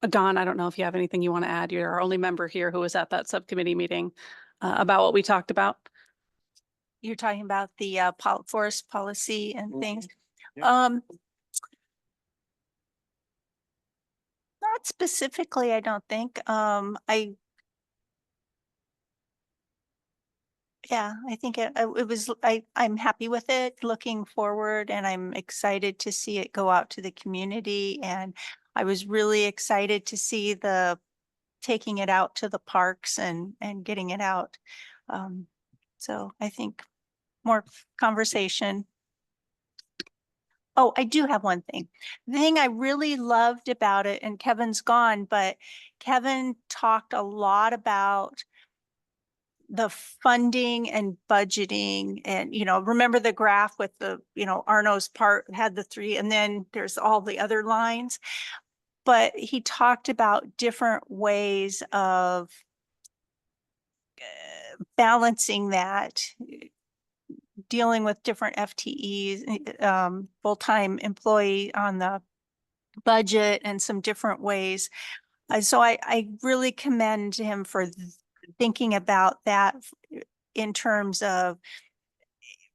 Dawn, I don't know if you have anything you want to add. You're our only member here who was at that subcommittee meeting about what we talked about. You're talking about the forest policy and things. Yeah. Not specifically, I don't think. I think it was, I'm happy with it, looking forward, and I'm excited to see it go out to the community. And I was really excited to see taking it out to the parks and getting it out. So I think more conversation. Oh, I do have one thing. The thing I really loved about it, and Kevin's gone, but Kevin talked a lot about the funding and budgeting, and, remember the graph with the, Arno's part had the 3, and then there's all the other lines. But he talked about different ways of balancing that, dealing with different FTEs, full-time employee on the budget, and some different ways. So I really commend him for thinking about that in terms of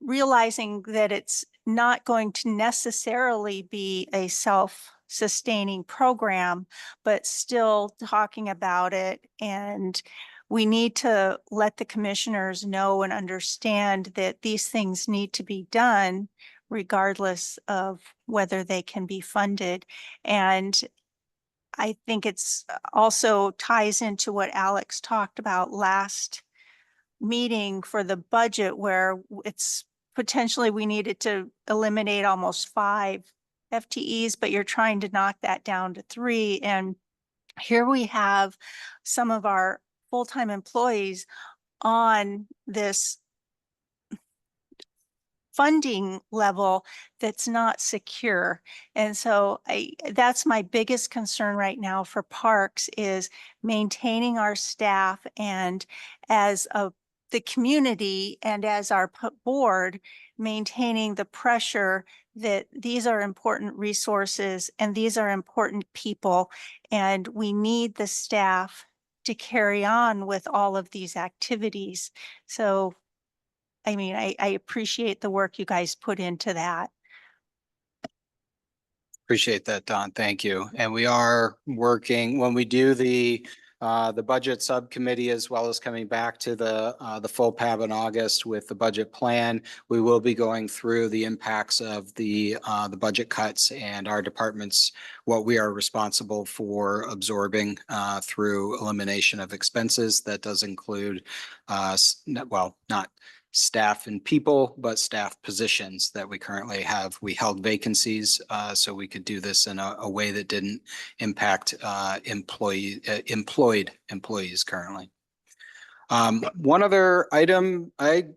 realizing that it's not going to necessarily be a self-sustaining program, but still talking about it. And we need to let the commissioners know and understand that these things need to be done regardless of whether they can be funded. And I think it's also ties into what Alex talked about last meeting for the budget, where it's potentially we needed to eliminate almost 5 FTEs, but you're trying to knock that down to 3. And here we have some of our full-time employees on this funding level that's not secure. And so that's my biggest concern right now for parks, is maintaining our staff, and as the community and as our board, maintaining the pressure that these are important resources and these are important people, and we need the staff to carry on with all of these activities. So I mean, I appreciate the work you guys put into that. Appreciate that, Don. Thank you. And we are working, when we do the budget subcommittee, as well as coming back to the full PAB in August with the budget plan, we will be going through the impacts of the budget cuts and our departments, what we are responsible for absorbing through elimination of expenses. That does include, well, not staff and people, but staff positions that we currently have. We held vacancies so we could do this in a way that didn't impact employed employees currently. One other item, I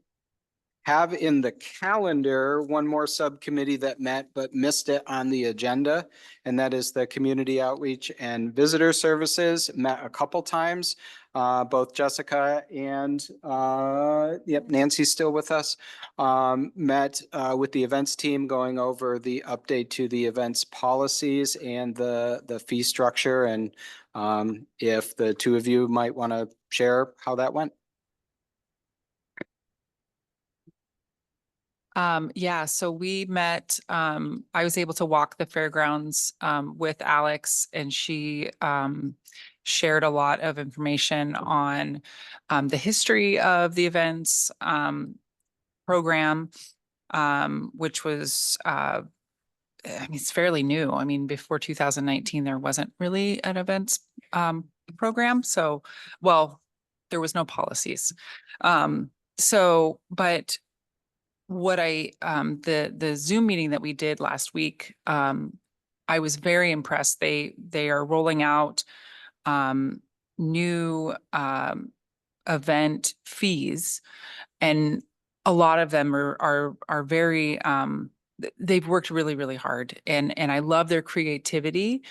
have in the calendar one more subcommittee that met but missed it on the agenda. And that is the Community Outreach and Visitor Services, met a couple times. Both Jessica and, yep, Nancy's still with us. Met with the events team going over the update to the events policies and the fee structure. And if the two of you might want to share how that went. Yeah, so we met, I was able to walk the fairgrounds with Alex, and she shared a lot of information on the history of the events program, which was I mean, it's fairly new. I mean, before 2019, there wasn't really an events program. So, well, there was no policies. But what the Zoom meeting that we did last week, I was very impressed. They are rolling out new event fees, and a lot of them are very they've worked really, really hard, and I love their creativity.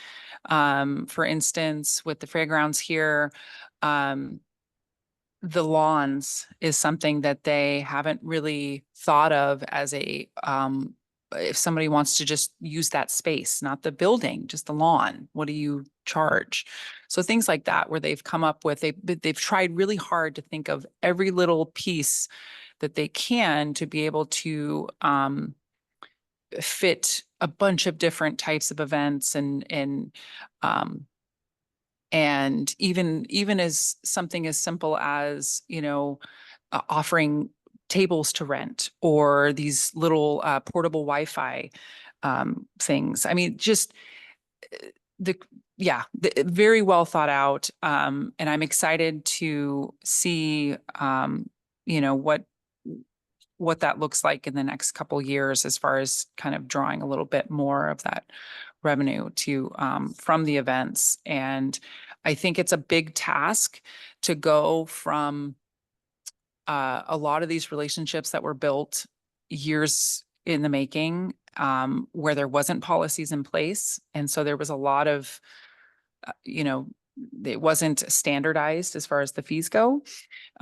For instance, with the fairgrounds here, the lawns is something that they haven't really thought of as a if somebody wants to just use that space, not the building, just the lawn, what do you charge? So things like that, where they've come up with, they've tried really hard to think of every little piece that they can to be able to fit a bunch of different types of events, and even as something as simple as, offering tables to rent, or these little portable Wi-Fi things. I mean, just very well thought out. And I'm excited to see, what that looks like in the next couple years, as far as kind of drawing a little bit more of that revenue to from the events. And I think it's a big task to go from a lot of these relationships that were built years in the making, where there wasn't policies in place. And so there was a lot of, it wasn't standardized as far as the fees go,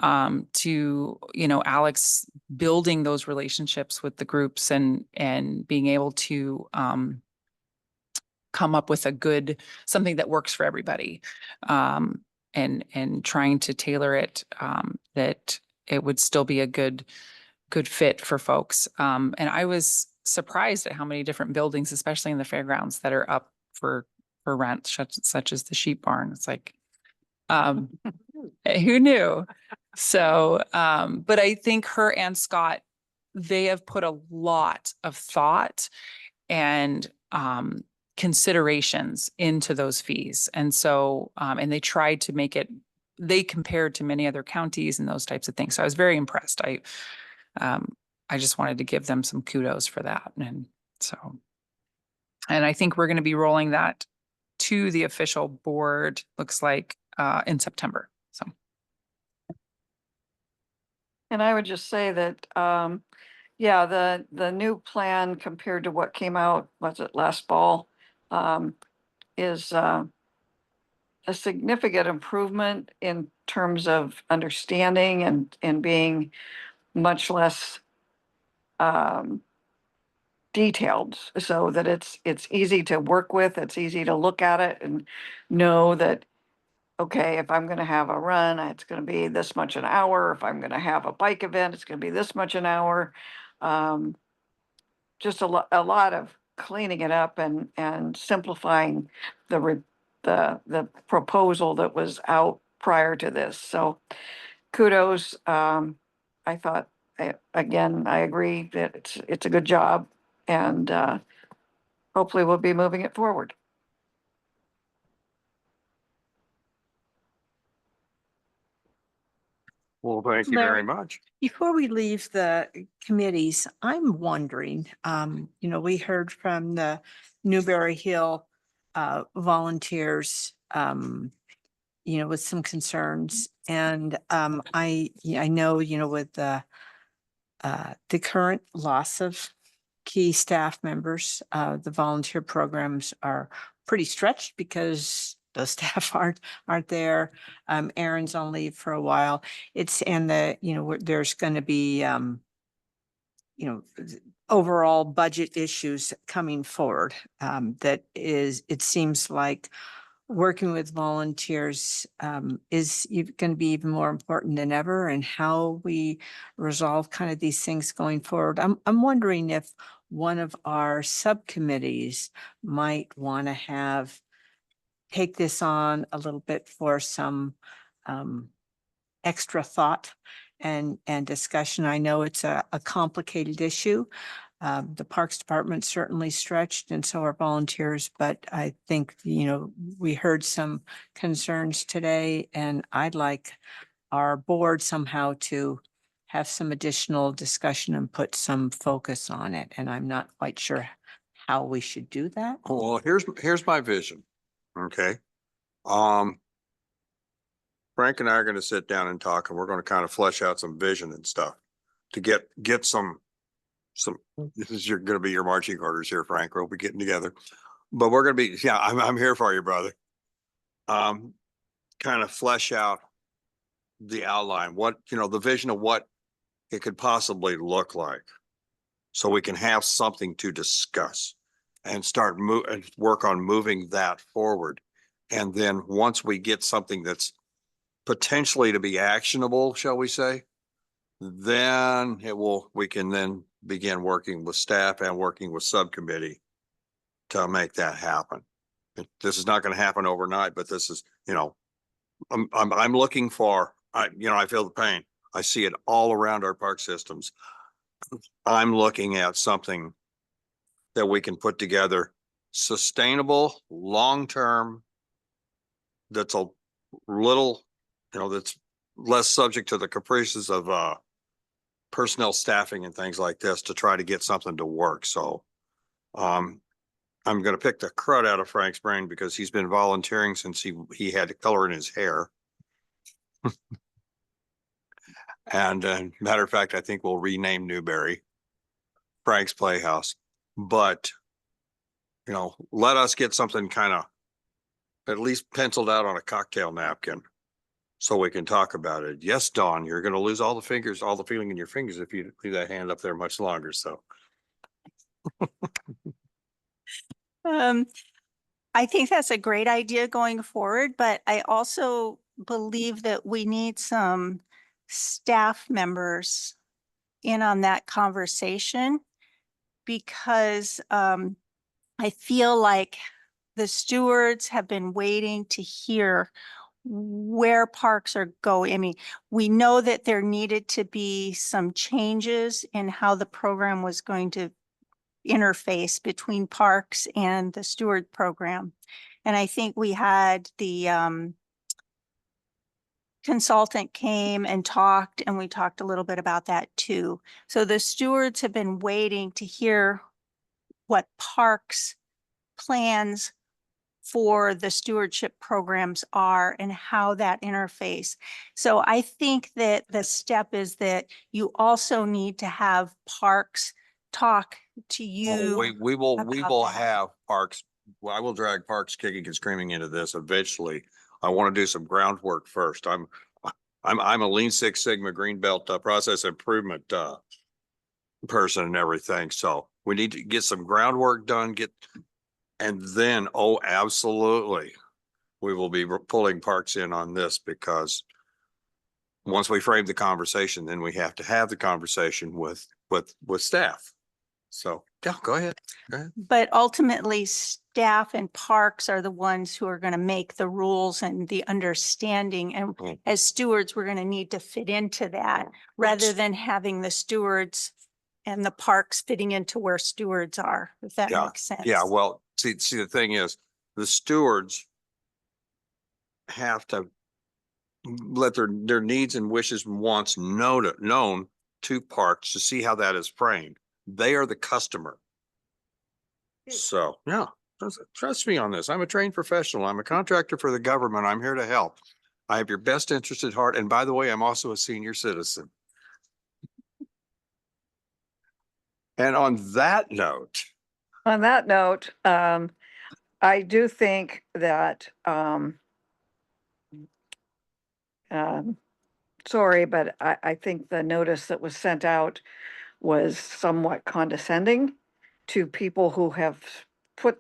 to, Alex building those relationships with the groups, and being able to come up with something that works for everybody, and trying to tailor it, that it would still be a good fit for folks. And I was surprised at how many different buildings, especially in the fairgrounds, that are up for rent, such as the sheep barn. It's like, who knew? So, but I think her and Scott, they have put a lot of thought and considerations into those fees. And so, and they tried to make it, they compared to many other counties and those types of things. So I was very impressed. I just wanted to give them some kudos for that. And so, and I think we're going to be rolling that to the official board, looks like, in September. So. And I would just say that, yeah, the new plan compared to what came out, was it last fall, is a significant improvement in terms of understanding and being much less detailed, so that it's easy to work with, it's easy to look at it and know that, okay, if I'm gonna have a run, it's gonna be this much an hour. If I'm gonna have a bike event, it's gonna be this much an hour. Just a lot of cleaning it up and simplifying the proposal that was out prior to this. So kudos. I thought, again, I agree that it's a good job, and hopefully we'll be moving it forward. Well, thank you very Larry, much. Before we leave the committees, I'm wondering, we heard from the Newberry Hill volunteers, with some concerns. And I know, with the the current loss of key staff members, the volunteer programs are pretty stretched because those staff aren't there. Aaron's on leave for a while. And there's going to be, overall budget issues coming forward. It seems like working with volunteers is going to be even more important than ever, and how we resolve kind of these things going forward. I'm wondering if one of our subcommittees might want to take this on a little bit for some extra thought and discussion. I know it's a complicated issue. The Parks Department certainly stretched, and so are volunteers, but I think, we heard some concerns today, and I'd like our board somehow to have some additional discussion and put some focus on it. And I'm not quite sure how we should do that. Well, here's my vision. Okay. Frank and I are going to sit down and talk, and we're going to kind of flesh out some vision and stuff to get some, this is going to be your marching orders here, Frank. We'll be getting together, but we're going to be, yeah, I'm here for you, brother. Kind of flesh out the outline, the vision of what it could possibly look like, so we can have something to discuss and start and work on moving that forward. And then once we get something that's potentially to be actionable, shall we say, then we can then begin working with staff and working with subcommittee to make that happen. This is not going to happen overnight, but this is, I'm looking for, I feel the pain. I see it all around our park systems. I'm looking at something that we can put together, sustainable, long-term, that's a little, that's less subject to the caprices of personnel staffing and things like this, to try to get something to work. So I'm going to pick the crud out of Frank's brain, because he's been volunteering since he had color in his hair. And matter of fact, I think we'll rename Newberry Frank's Playhouse. But, let us get something kind of at least penciled out on a cocktail napkin, so we can talk about it. Yes, Dawn, you're going to lose all the feeling in your fingers if you leave that hand up there much longer. So. I think that's a great idea going forward, but I also believe that we need some staff members in on that conversation, because I feel like the stewards have been waiting to hear where parks are going. I mean, we know that there needed to be some changes in how the program was going to interface between parks and the steward program. And I think we had the consultant came and talked, and we talked a little bit about that too. So the stewards have been waiting to hear what parks plans for the stewardship programs are and how that interface. So I think that the step is that you also need to have parks talk to you. We will about that. have parks. Well, I will drag parks kicking and screaming into this eventually. I want to do some groundwork first. I'm a Lean Six Sigma Green Belt process improvement person and everything. So we need to get some groundwork done, and then, oh, absolutely, we will be pulling parks in on this, because once we frame the conversation, then we have to have the conversation with staff. So yeah, go ahead. But ultimately, staff and parks are the ones who are going to make the rules and the understanding. And as stewards, we're going to need to fit into that, rather than having the stewards and the parks fitting into where stewards are, if that makes sense. Yeah, well, see, the thing is, the stewards have to let their needs and wishes and wants known to parks to see how that is framed. They are the customer. So yeah, trust me on this. I'm a trained professional. I'm a contractor for the government. I'm here to help. I have your best interest at heart. And by the way, I'm also a senior citizen. And on that note, I do think that, sorry, but I think the notice that was sent out was somewhat condescending to people who have put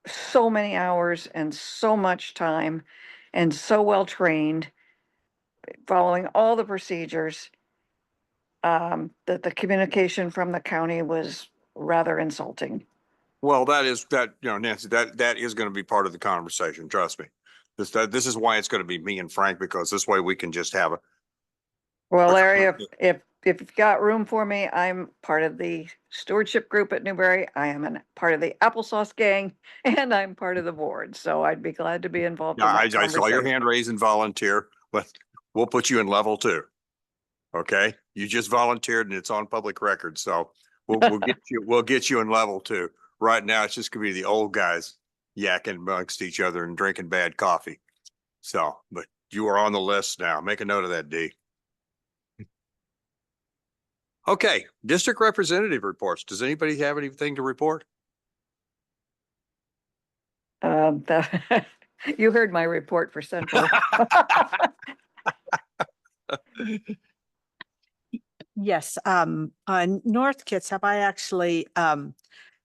so many hours and so much time and so well trained, following all the procedures, that the communication from the county was rather insulting. well, Nancy, that is going to be part of the conversation. Trust me. This is why it's going to be me and Frank, because this way we can just have a, Well, Larry, if you've got room for me, I'm part of the stewardship group at Newbury. I am part of the applesauce gang and I'm part of the board. So I'd be glad to be involved in I that saw your conversation. hand raised and volunteer, but we'll put you in level 2. Okay, you just volunteered and it's on public record, so we'll get you in level 2. Right now, it's just gonna be the old guys yakking amongst each other and drinking bad coffee. So, but you are on the list now. Make a note of that, D. Okay, district representative reports. Does anybody have anything to report? You heard my report for Central. Yes, on North Kitsap, I actually,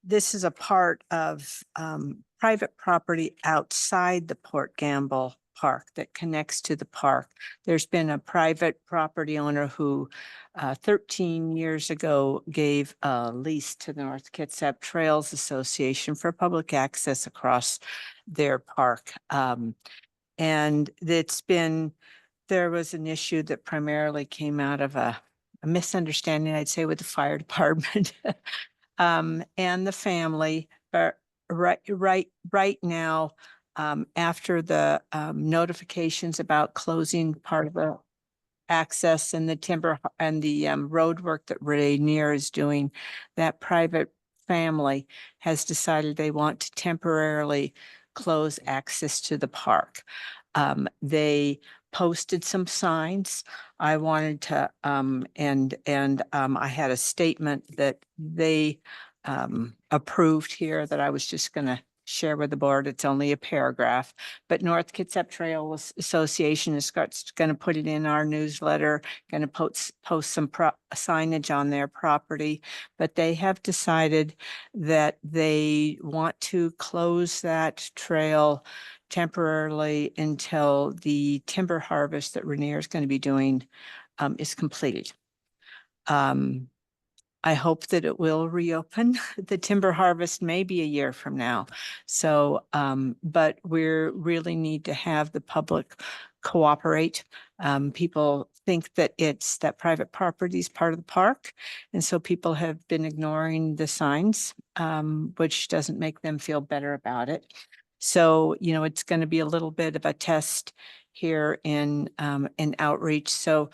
this is a part of, private property outside the Port Gamble Park that connects to the park. There's been a private property owner who, 13 years ago gave a lease to the North Kitsap Trails Association for public access across their park. And there was an issue that primarily came out of a misunderstanding, I'd say, with the fire department and the family. But right now, after the notifications about closing part of the access and the timber and the road work that Rainier is doing, that private family has decided they want to temporarily close access to the park. They posted some signs. I wanted to, I had a statement that they approved here that I was just gonna share with the board. It's only a paragraph, but North Kitsap Trail Association is going to put it in our newsletter, going to post some signage on their property, but they have decided that they want to close that trail temporarily until the timber harvest that Rainier is going to be doing is completed. I hope that it will reopen. The timber harvest may be a year from now. So, but we really need to have the public cooperate. People think that that private property is part of the park. And so people have been ignoring the signs, which doesn't make them feel better about it. So, it's going to be a little bit of a test here in outreach. So,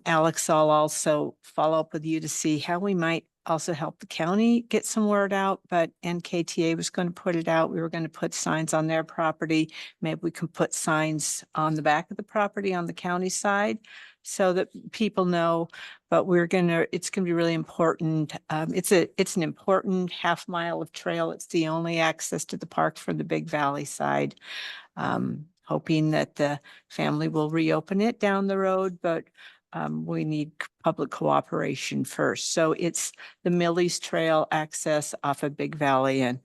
Alex, I'll also follow up with you to see how we might also help the county get some word out, but NKTA was going to put it out. We were going to put signs on their property. Maybe we can put signs on the back of the property on the county side so that people know, but it's going to be really important. It's an important half mile of trail. It's the only access to the park from the Big Valley side. Hoping that the family will reopen it down the road, but we need public cooperation first. So it's the Millie's Trail access off of Big Valley, and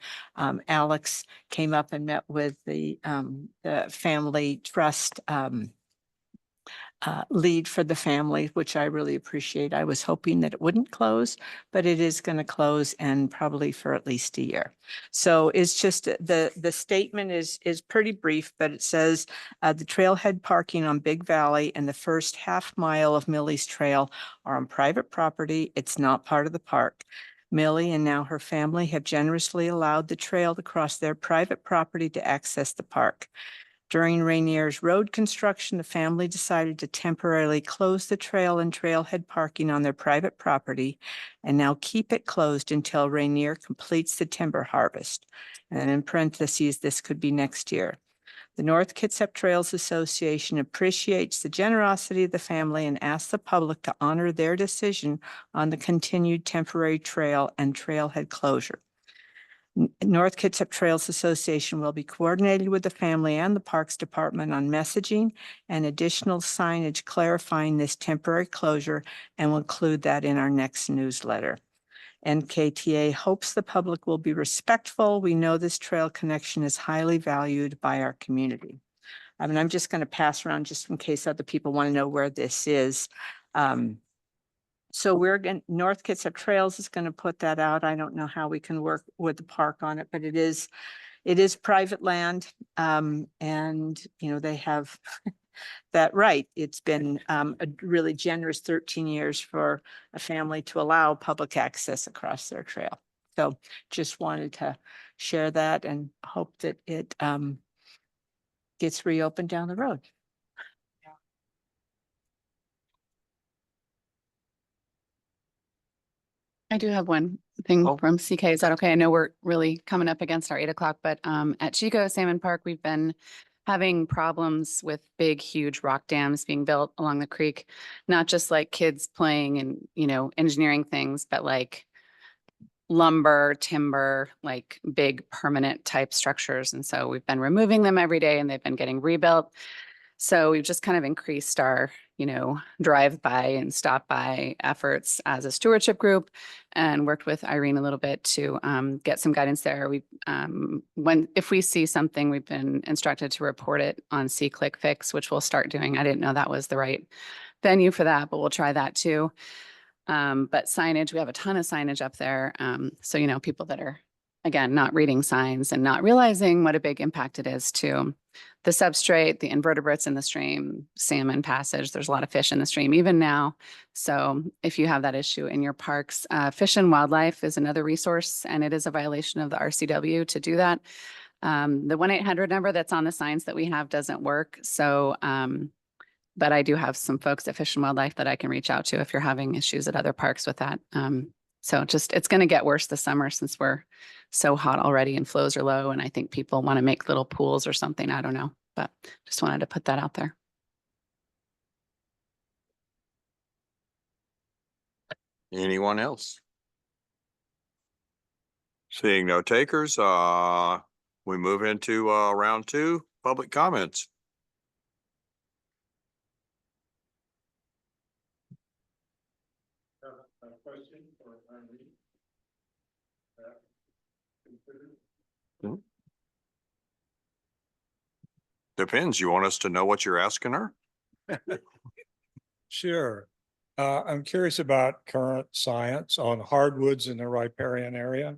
Alex came up and met with the family trust lead for the family, which I really appreciate. I was hoping that it wouldn't close, but it is going to close, and probably for at least a year. So it's just the statement is pretty brief, but it says the trailhead parking on Big Valley and the first half mile of Millie's Trail are on private property. It's not part of the park. Millie and now her family have generously allowed the trail to cross their private property to access the park. During Rainier's road construction, the family decided to temporarily close the trail and trailhead parking on their private property and now keep it closed until Rainier completes the timber harvest. And in parentheses, this could be next year. The North Kitsap Trails Association appreciates the generosity of the family and asks the public to honor their decision on the continued temporary trail and trailhead closure. North Kitsap Trails Association will be coordinated with the family and the Parks Department on messaging and additional signage clarifying this temporary closure, and will include that in our next newsletter. NKTA hopes the public will be respectful. We know this trail connection is highly valued by our community. I mean, I'm just going to pass around just in case other people want to know where this is. So we're going, North Kitsap Trails is going to put that out. I don't know how we can work with the park on it, but it is private land. And, you know, they have that right. It's been a really generous 13 years for a family to allow public access across their trail. So just wanted to share that and hope that it gets reopened down the road. I do have one thing Oh. from CK. Is that okay? I know we're really coming up against our 8 o'clock, but at Chico Salmon Park, we've been having problems with big, huge rock dams being built along the creek. Not just like kids playing and, you know, engineering things, but like lumber, timber, like big permanent type structures. And so we've been removing them every day and they've been getting rebuilt. So we've just kind of increased our, you know, drive-by and stop-by efforts as a stewardship group, and worked with Irene a little bit to get some guidance there. We, if we see something, we've been instructed to report it on C-Click Fix, which we'll start doing. I didn't know that was the right venue for that, but we'll try that too. But signage, we have a ton of signage up there. So, you know, people that are, again, not reading signs and not realizing what a big impact it is to the substrate, the invertebrates in the stream, salmon passage. There's a lot of fish in the stream even now. So if you have that issue in your parks, Fish and Wildlife is another resource, and it is a violation of the RCW to do that. The 1-800 number that's on the signs that we have doesn't work. So, but I do have some folks at Fish and Wildlife that I can reach out to if you're having issues at other parks with that. So just, it's going to get worse this summer since we're so hot already and flows are low. And I think people want to make little pools or something. I don't know, but just wanted to put that out there. Anyone else? Seeing no takers, we move into round 2, public comments. Depends. You want us to know what you're asking her? Sure. I'm curious about current science on hardwoods in the riparian area.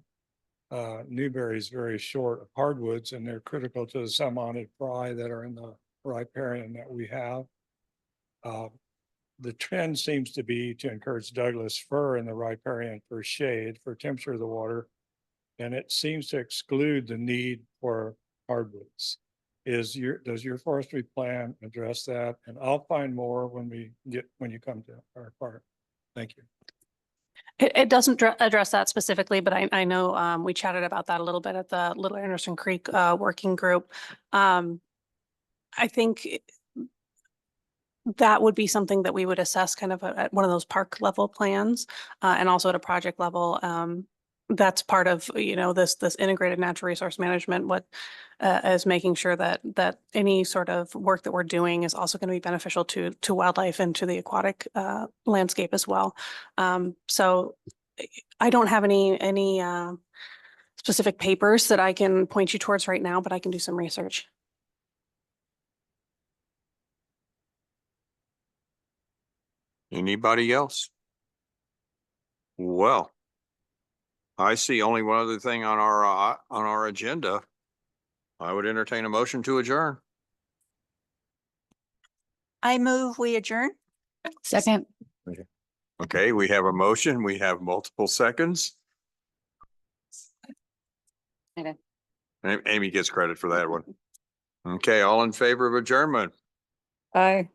Newberry is very short of hardwoods, and they're critical to the salmonid fry that are in the riparian that we have. The trend seems to be to encourage Douglas fir in the riparian for shade, for temperature of the water, and it seems to exclude the need for hardwoods. Does your forestry plan address that? And I'll find more when you come to our park. Thank you. It doesn't address that specifically, but I know we chatted about that a little bit at the Little Anderson Creek working group. I think that would be something that we would assess kind of at one of those park level plans, and also at a project level. That's part of, you know, this integrated natural resource management, what is making sure that any sort of work that we're doing is also going to be beneficial to wildlife and to the aquatic landscape as well. So I don't have any specific papers that I can point you towards right now, but I can do some research. Anybody else? Well, I see only one other thing on our agenda. I would entertain a motion to adjourn. I move we adjourn. Second. Okay, we have a motion. We have multiple seconds. Amy gets credit for that one. Okay, all in favor of adjournment? Aye.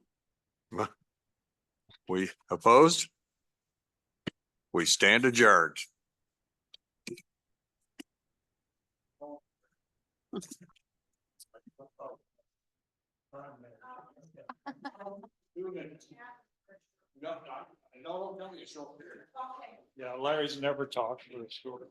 We opposed? We stand adjourned. Yeah, Larry's never talked for a short.